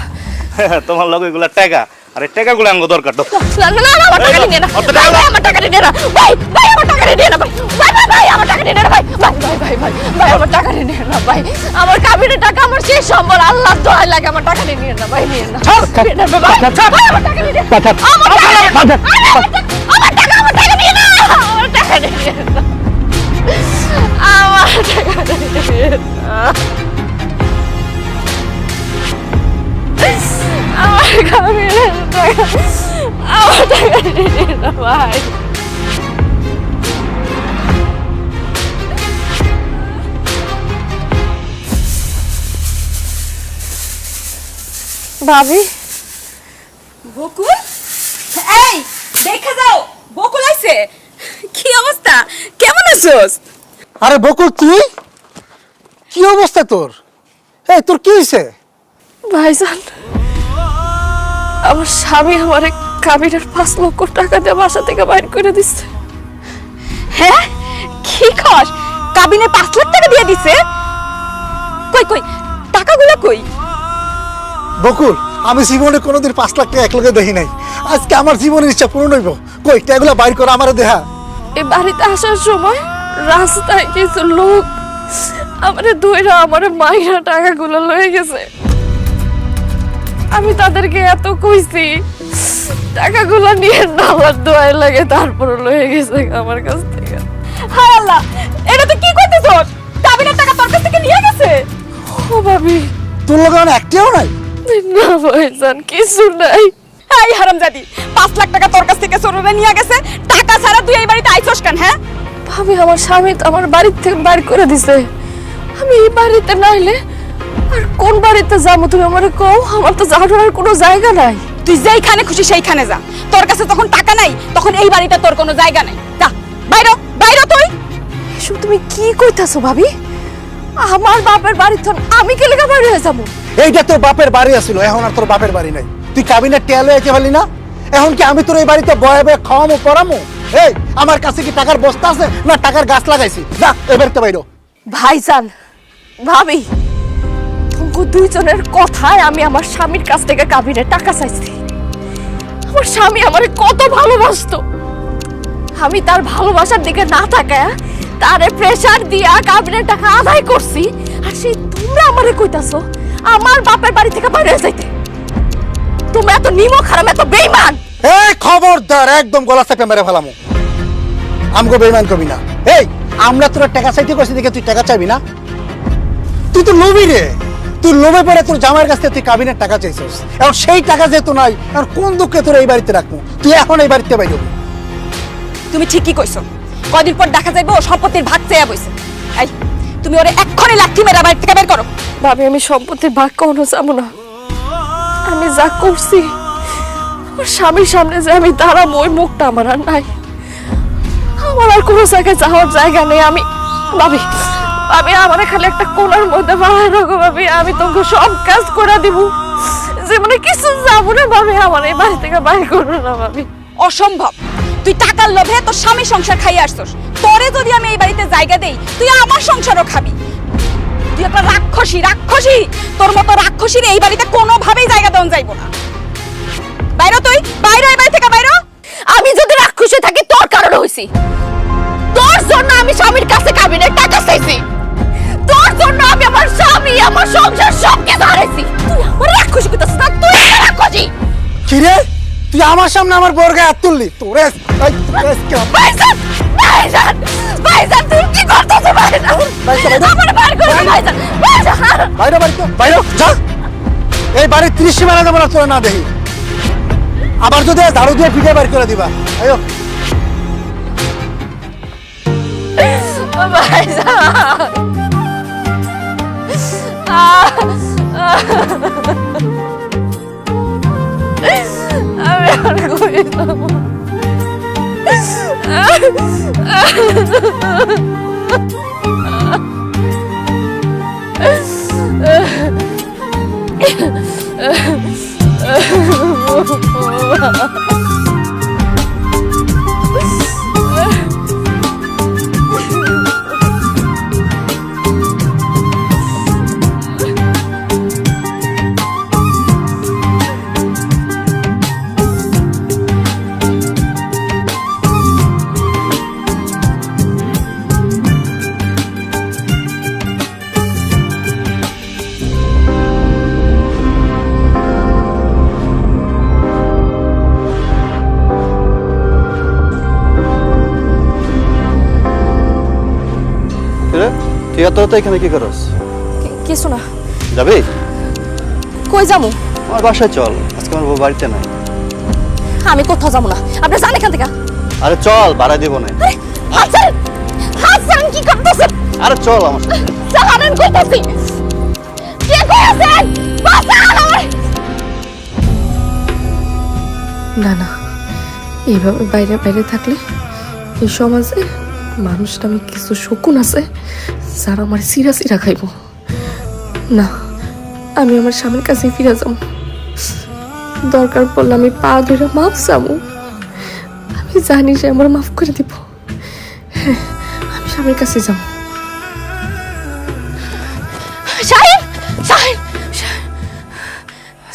তোমার লগে এগুলা টাকা, আরে টাকাগুলো আঙ্গ দরকার তো। না না না, আমার টাকা নিয়ে না, ভাই আমার টাকা নিয়ে না, ভাই ভাই আমার টাকা নিয়ে না, ভাই ভাই ভাই আমার টাকা নিয়ে না, ভাই ভাই ভাই ভাই ভাই ভাই আমার টাকা নিয়ে না, ভাই আমার কাবিনের টাকা আমার শেষ সম্বল, আল্লাহ দোহাই লাগে আমার টাকা নিয়ে না, ভাই নিয়ে না, নিয়ে না, ভাই ভাই আমার টাকা নিয়ে না, আমার টাকা আমার টাকা নিয়ে না, আমার টাকা নিয়ে না, আমার টাকা নিয়ে না, আমার কাবিনের টাকা, আমার টাকা নিয়ে না, ভাই। ভাবি, বকুল, এই দেখা যাও, বকুল আইছে। কি অবস্থা, কেমন আছোস? আরে বকুল, তুই কি অবস্থা তোর? এই তোর কি হয়েছে? ভাইজান, আমার স্বামী আমার কাবিনের 5 লক্ষ টাকা দিয়ে বাসা থেকে বাইর করে দিচ্ছে। হ্যাঁ, কি কস? কাবিনে 5 লাখ টাকা দিয়ে দিছে? কই কই টাকাগুলো কই? বকুল, আমি জীবনে কোনোদিন 5 লাখ টাকা একলগে দেখি নাই। আজকে আমার জীবনের ইচ্ছা পূরণ হইব। কই টাকাগুলো বাইর করে আমারে দেখা। এই বাড়িতে আসার সময় রাস্তায় কিছু লোক আমারে ধইরা আমারে মাইরা টাকাগুলো লয়ে গেছে। আমি তাদেরকে এত কইছি টাকাগুলো নিয়ে না, আমার দোয়াই লাগে, তারপরে লয়ে গেছে আমার কাছ থেকে। হায় আল্লাহ, এটা তুই কি কইতেছস? কাবিনের টাকা তোর কাছ থেকে নিয়ে গেছে? ও ভাবি, তোর লগে আর একটাও নাই? না ভাইজান, কিছু নাই। এই হারামজাদি, 5 লাখ টাকা তোর কাছ থেকে চোরেরা নিয়ে গেছে, টাকা ছাড়া তুই এই বাড়িতে আইছস কেন? হ্যাঁ ভাবি, আমার স্বামী তো আমার বাড়ি থেকে বাইর করে দিছে। আমি এই বাড়িতে নাইলে আর কোন বাড়িতে যাবো তুমি আমারে কও? আমার তো যাওয়ার কোনো জায়গা নাই। তুই যেইখানে খুশি সেইখানে যা, তোর কাছে তখন টাকা নাই, তখন এই বাড়িতে তোর কোনো জায়গা নাই। যা বাইরো, বাইরো তুই। এসব তুমি কি কইতাছো ভাবি? আমার বাপের বাড়ি তো আমি কে লেগা বাইরে হয়ে যাবো? এইটা তোর বাপের বাড়ি আছিল, এখন আর তোর বাপের বাড়ি নাই। তুই কাবিনের টেল হয়েছে বলি না? এখন কি আমি তোর এই বাড়িতে বয়ে বয়ে খাওয়ামো পড়ামো? এই আমার কাছে কি টাকার বস্তা আছে না টাকার গাছ লাগাইছি? যা এই বাড়িতে বাইরো। ভাইজান, ভাবি, তোমাকে দুইজনের কথায় আমি আমার স্বামীর কাছ থেকে কাবিনের টাকা চাইছি। আমার স্বামী আমারে কত ভালোবাসতো, আমি তার ভালোবাসার দিকে না তাকায়া তারে প্রেসার দিয়া কাবিনের টাকা আদায় করছি। আর সেই তোমরা আমারে কইতাছো আমার বাপের বাড়ি থেকে বাইরে যাইতে? তোমরা এত নিমক হারাম, এত বেঈমান। এই খবরদার, একদম গলা চেপে মেরে ফেলামো। আমগো বেঈমান কবি না। এই আমরা তোর টাকা চাইতে কইছি দেখে তুই টাকা চাইবি না? তুই তো লোভী রে। তুই লোভে পড়ে তোর জামাইয়ের কাছ থেকে তুই কাবিনের টাকা চাইছিস। এখন সেই টাকা যেহেতু নাই, এখন কোন দুঃখে তোর এই বাড়িতে রাখবো? তুই এখন এই বাড়িতে বাইরে হবি। তুমি ঠিকই কইছো, কদিন পর দেখা যাইবো সম্পত্তির ভাগ চেয়ে বইছে। এই তুমি ওরে এক্ষুনি লাঠি মেরে বাড়ি থেকে বের করো। ভাবি, আমি সম্পত্তির ভাগ কখনো যাবো না। আমি যা করছি আমার স্বামীর সামনে যে আমি দাঁড়াবো, ওই মুখটা আমার আর নাই। আমার আর কোনো জায়গায় যাওয়ার জায়গা নেই। আমি ভাবি, ভাবি আমার খালি একটা কোণার মধ্যে বাড়াই রাখো ভাবি, আমি তোকে সব কাজ করে দিব। জীবনে কিছু যাবো না ভাবি, আমার এই বাড়ি থেকে বাইরে করো না ভাবি। অসম্ভব, তুই টাকার লোভে তোর স্বামী সংসার খাইয়ে আসছস। তোরে যদি আমি এই বাড়িতে জায়গা দেই, তুই আমার সংসারও খাবি। তুই একটা রাক্ষসী, রাক্ষসী। তোর মতো রাক্ষসীর এই বাড়িতে কোনোভাবেই জায়গা দেওয়া যাইবো না। বাইরো তুই, বাইরো এই বাড়ি থেকে বাইরো। আমি যদি রাক্ষসী থাকি তোর কারণে হইছি। তোর জন্য আমি স্বামীর কাছে কাবিনের টাকা চাইছি। তোর জন্য আমি আমার স্বামী, আমার সংসার সব কিছু হারাইছি। তুই আমার রাক্ষসী কইতাছিস না? তুই একটা রাক্ষসী। কি রে, তুই আমার সামনে আমার বউর গায়ে হাত তুললি? তোরে ভাইজান, ভাইজান, ভাইজান, তুই কি করতেছ? ভাইজান, আমার বাইরে করে দে ভাইজান, ভাইজান। বাইরে বাড়িতে বাইরে যা। এই বাড়ির 30 সীমানা দেবো না তোরা না দেখি। আবার যদি ঝাড়ু দিয়ে পিঠে বাইর করে দিবা। আয়ো আমি আর করি না। তুই এত তো এখানে কি করস? কিছু না। যাবি? কই যামু? আমার বাসায় চল, আজকে আমার বউ বাড়িতে নাই। আমি কোথাও যাবো না, আপনি যান এখান থেকে। আরে চল, ভাড়া দিব না। হাসান, হাসান কি করতেছেন? আরে চল আমার সাথে। জানেন কইতাছি কে কই আছেন? বাঁচান আমায়। না না, এইভাবে বাইরে বাইরে থাকলে এই সমাজে মানুষ নামে কিছু শকুন আছে যারা আমার সিরা সিরা খাইব। না, আমি আমার স্বামীর কাছে ফিরে যাব। দরকার পড়লে আমি পা ধরে মাফ চাবো। আমি জানি সে আমার মাফ করে দিব। হ্যাঁ, আমি স্বামীর কাছে যাব। শাহিন, শাহিন,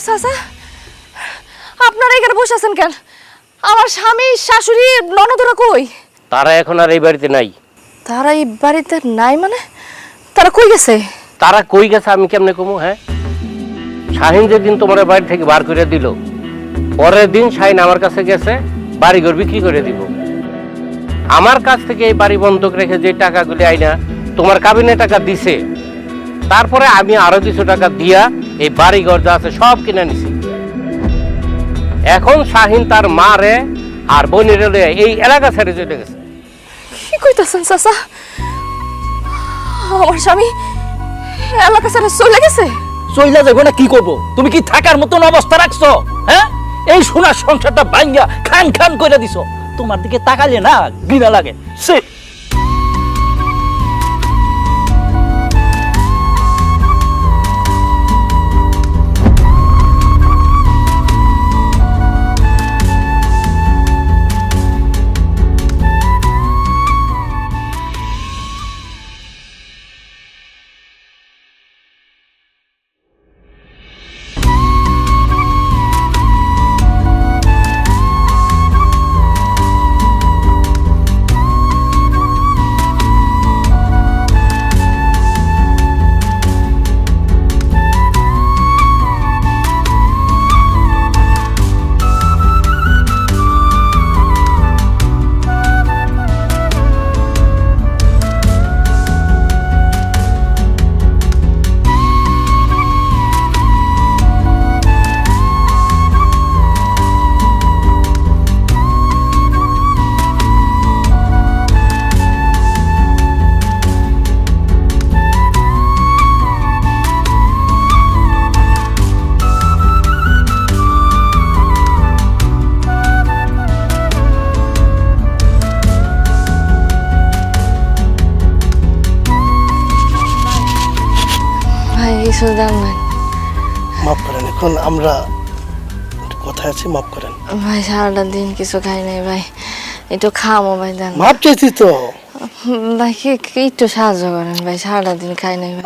চাচা, আপনারা এখানে বসে আছেন কেন? আমার স্বামী, শাশুড়ি, ননদরা কই? তারা এখন আর এই বাড়িতে নাই। তারা এই বাড়িতে নাই মানে? তারা কই গেছে? তারা কই গেছে আমি কেমনে কমু? হ্যাঁ, শাহিন যেদিন তোমার বাড়ি থেকে বার করে দিল, পরের দিন শাহিন আমার কাছে গেছে বাড়িঘর বিক্রি করে দিব। আমার কাছ থেকে এই বাড়ি বন্ধক রেখে যে টাকাগুলি আইনা তোমার কাবিনে টাকা দিছে, তারপরে আমি আরো কিছু টাকা দিয়া এই বাড়িঘর যা আছে সব কিনে নিছি। এখন শাহিন তার মা রে আর বোনের এই এলাকা ছেড়ে চলে গেছে। কি কইতাছেন চাচা? আমার স্বামী এলাকা ছেড়ে চলে গেছে? চইলা যাবো না কি করব? তুমি কি থাকার মতন অবস্থা রাখছো? হ্যাঁ, এই সোনার সংসারটা ভাঙ্গা খান খান করে দিছো। তোমার দিকে তাকালে না ঘৃণা লাগে। সে কিছু দাম নাই। মাফ করেন, এখন আমরা কোথায় আছি, মাফ করেন ভাই। সারাটা দিন কিছু খাই নাই ভাই, একটু খামো ভাই। দেন, মাফ চাইছি তো ভাই। কি একটু সাহায্য করেন ভাই, সারাটা দিন খাই নাই ভাই।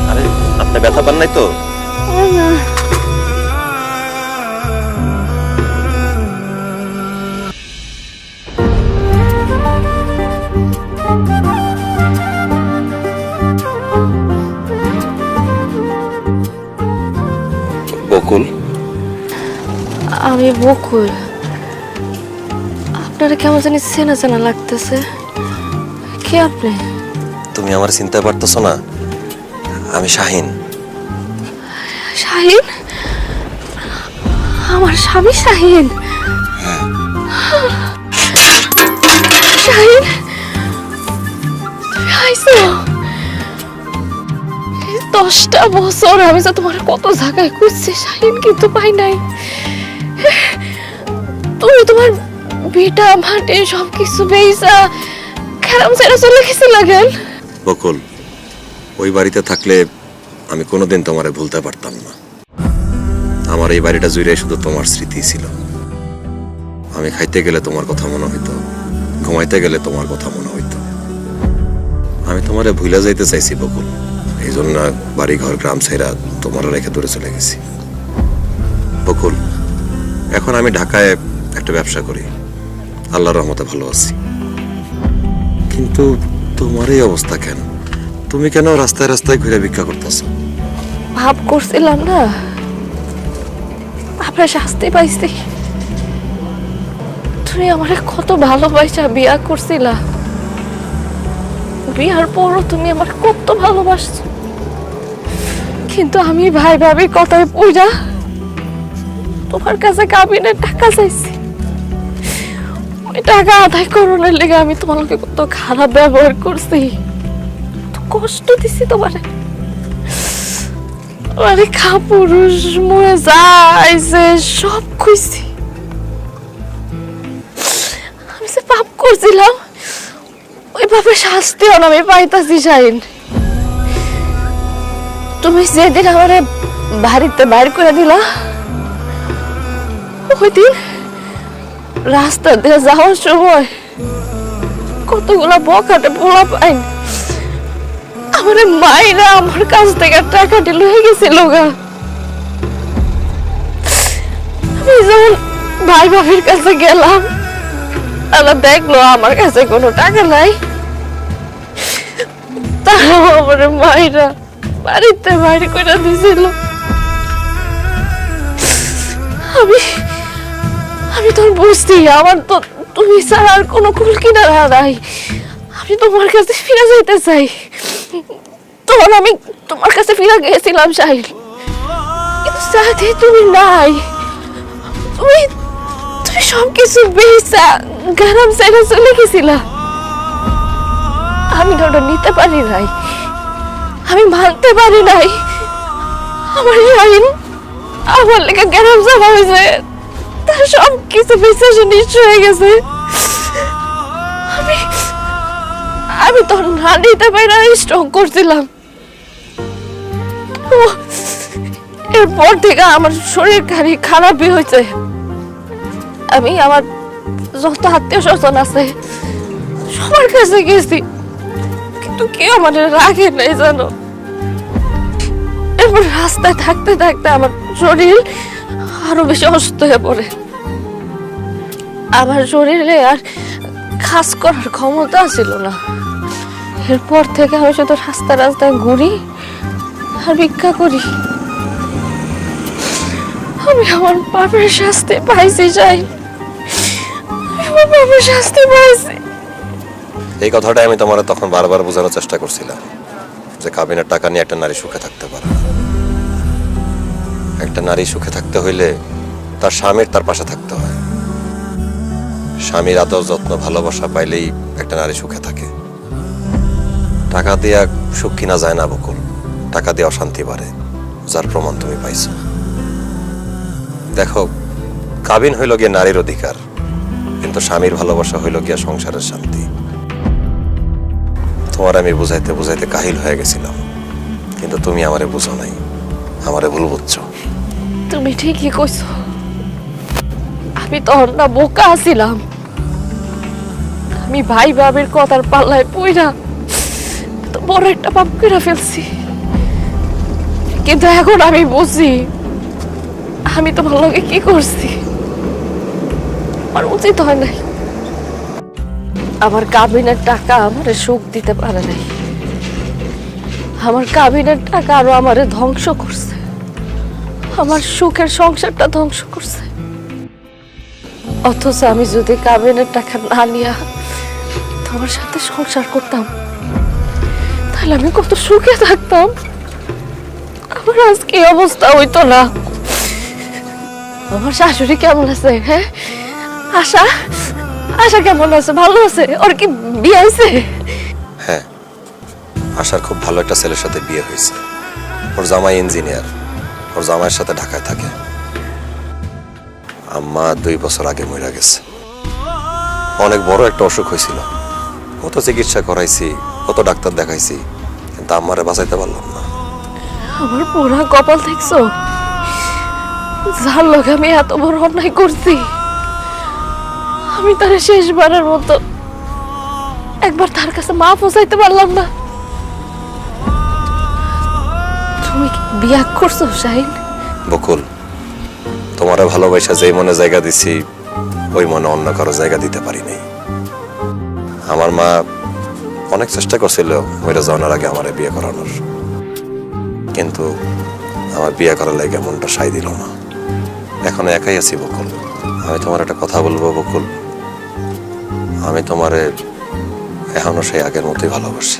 আরে আপনি ব্যথা পান নাই তো? বকুল, আমি বকুল। আপনারা কেমন জানি চেনা চেনা লাগতেছে। কে আপনি? তুমি আমার চিনতে পারতেছো না? আমি শাহিন। শাহিন? আমার স্বামী শাহিন? শাহিন, তুমি আইছো? 10টা বছর আমি যে তোমার কত জায়গায় খুঁজছি শাহিন, কিন্তু পাই নাই। তুমি তোমার বেটা মাটি সবকিছু বেইছা খেলাম ছেড়ে চলে গেছি লাগেন। বকুল, ওই বাড়িতে থাকলে আমি কোনোদিন তোমারে ভুলতে পারতাম না। আমার এই বাড়িটা জুড়ে শুধু তোমার স্মৃতি ছিল। আমি খাইতে গেলে তোমার কথা মনে হইতো, ঘুমাইতে গেলে তোমার কথা মনে হইতো। আমি তোমারে ভুলে যাইতে চাইছি বকুল, এই জন্য বাড়ি ঘর গ্রাম ছাইরা তোমার রেখে দূরে চলে গেছি। বকুল, এখন আমি ঢাকায় একটা ব্যবসা করি, আল্লাহর রহমতে ভালো আছি। কিন্তু তোমার এই অবস্থা কেন? তুমি কেন রাস্তায় রাস্তায় ঘুরে ভিক্ষা করতেছো? ভাব করছিলাম না আপনার শাস্তি পাইছি। তুমি আমারে কত ভালোবাসা বিয়া করছিলা, বিয়ার পরও তুমি আমার কত ভালোবাসছো, কিন্তু আমি ভাই ভাবি কথায় পড়া তোমার কাছে কাবিনের টাকা চাইছি। ওই টাকা আদায় করানোর লেগে আমি তোমাকে কত খারাপ ব্যবহার করছি, কত কষ্ট দিছি তোমারে। আরে খাপুরুষ মরে যাইছে সব খুঁজছি। আমি যে পাপ করছিলাম ওইভাবে শাস্তিও আমি পাইতাছি শাহিন। তুমি যেদিন আমারে বাড়িতে বাইর করে দিলা, ওই দিন রাস্তা দিয়ে যাওয়ার সময় কতগুলা বকাটে পোলা পাইন আমার মাইরা আমার কাছ থেকে টাকাটি লয়ে গেছিল গা। আমি যখন ভাই ভাবির কাছে গেলাম, তারা দেখলো আমার কাছে কোনো টাকা নাই, তারাও আমার মাইরা বাড়িতে বাইরে করে দিছিল। আমি তোর বুঝছি আমার তো তুমি ছাড়া আর কোনো কুল কিনারা নাই। আমি তোমার কাছে ফিরে যেতে চাই। তখন আমি তোমার কাছে ফিরে গেছিলাম শাহিন, কিন্তু সাথে তুমি নাই। তুমি তুমি সবকিছু বেচা গ্রাম ছেড়ে চলে গেছিলা। আমি ওটা নিতে পারি নাই, আমি মানতে পারি নাই। আমার শাহিন আমার লেগে গ্রাম যাওয়া হয়েছে, তার সব কিছু বিশ্বাস নিশ্চয় হয়ে গেছে। আমি তো না নিতে পারি না, স্ট্রং করছিলাম। এরপর থেকে আমার শরীর খারাপই হয়েছে। আমি আমার যত আত্মীয় স্বজন আছে সবার কাছে গেছি, কিন্তু কেউ আমার রাখে নাই জানো। এরপর রাস্তায় থাকতে থাকতে আমার শরীর আরো বেশি অসুস্থ হয়ে পড়ে। আমার শরীরে আর কাজ করার ক্ষমতা ছিল না। এরপর থেকে আমি শুধু রাস্তায় রাস্তায় ঘুরি আর ভিক্ষা করি। আমি আমার পাপের শাস্তি পাইছি চাই, আমার পাপের শাস্তি পাইছি। এই কথাটা আমি তোমার তখন বারবার বোঝানোর চেষ্টা করছিলাম যে কাবিনের টাকা নিয়ে একটা নারী সুখে থাকতে পারে। একটা নারী সুখে থাকতে হইলে তার স্বামীর তার পাশে থাকতে হয়। স্বামীর আদর যত্ন ভালোবাসা পাইলেই একটা নারী সুখে থাকে। টাকা দিয়ে সুখ কিনা যায় না বকুল, টাকা দিয়ে অশান্তি বাড়ে, যার প্রমাণ তুমি পাইছো। দেখো, কাবিন হইল গিয়ে নারীর অধিকার, কিন্তু স্বামীর ভালোবাসা হইল গিয়া সংসারের শান্তি। তোমার আমি বুঝাইতে বুঝাইতে কাহিল হয়ে গেছিলাম, কিন্তু তুমি আমারে বুঝো নাই, আমারে ভুল বুঝছো। তুমি ঠিকই কইছো, আমি তখন না বোকা ছিলাম। আমি ভাই ভাবির কথার পাল্লায় পইরা তো বড় একটা পাপ করে ফেলছি। কিন্তু এখন আমি বুঝি আমি তোমার লগে কি করছি, আমার উচিত হয় নাই। আমার কাবিনের টাকা আমারে সুখ দিতে পারে নাই, আমার কাবিনের টাকা আরো আমারে ধ্বংস করছে, আমার সুখের সংসারটা ধ্বংস করছে। অথচ আমি যদি কাবিনের টাকা না নিয়া তোমার সাথে সংসার করতাম, তাহলে আমি কত সুখে থাকতাম, আমার আজকে অবস্থা হইতো না। আমার শাশুড়ি কেমন আছে? হ্যাঁ, আশা আশা কেমন আছে? ভালো আছে? ওর কি বিয়ে হয়েছে? হ্যাঁ, আশার খুব ভালো একটা ছেলের সাথে বিয়ে হয়েছে। ওর জামাই ইঞ্জিনিয়ার, ওর জামাইয়ের সাথে ঢাকায় থাকে। আম্মা 2 বছর আগে মরে গেছে। অনেক বড় একটা অসুখ হয়েছিল, কত চিকিৎসা করাইছি, কত ডাক্তার দেখাইছি, কিন্তু আম্মারে বাঁচাইতে পারলাম না। আমার পুরা কপাল দেখছো, যার লোক আমি এত বড় অন্যায় করছি, আমি তার শেষবারের মতো একবার তার কাছে মাফও চাইতে পারলাম না। তুমি কি বিয়ে করছো শাহিন? বকুল, তোমারে ভালোবাসা যেই মনে জায়গা দিছি, ওই মনে অন্য কারো জায়গা দিতে পারি নাই। আমার মা অনেক চেষ্টা করছিল ওইটা জানার আগে আমার বিয়ে করানোর, কিন্তু আমার বিয়ে করার লাগে মনটা সাই দিল না। এখন একাই আছি বকুল। আমি তোমার একটা কথা বলবো বকুল, আমি তোমারে এখনো সেই আগের মতোই ভালোবাসি।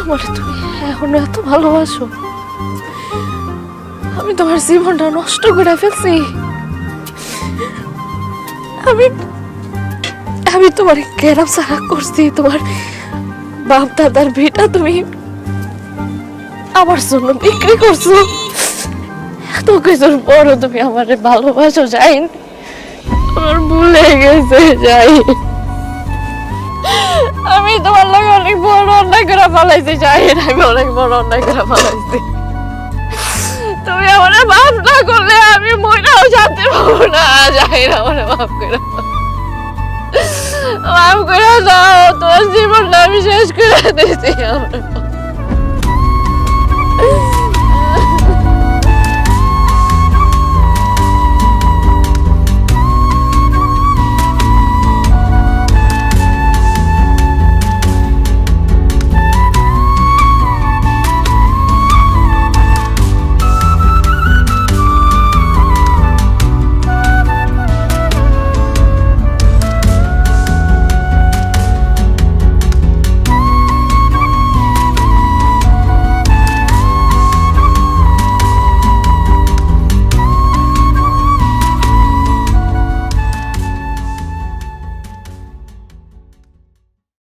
আমারে তুমি এখনো এত ভালোবাসো? আমি তোমার জীবনটা নষ্ট করে ফেলছি। আমি তোমার গ্রাম সারা করছি, তোমার বাপ দাদার ভিটা তুমি আমার জন্য বিক্রি করছো। এত কিছুর পরও তুমি আমারে ভালোবাসো যাইন, আমার ভুলে গেছে যাই। আমি তোমার লগে অনেক বড় অন্যায় করে ফেলাইছি যাইন, আমি অনেক বড় অন্যায় করে ফেলাইছি। তুমি আমার মাফ না করলে আমি মইরাও জানতে পারবো না। যাইন, আমার মাফ করে মাফ করে দাও, তোমার জীবনটা আমি শেষ করে দিয়েছি।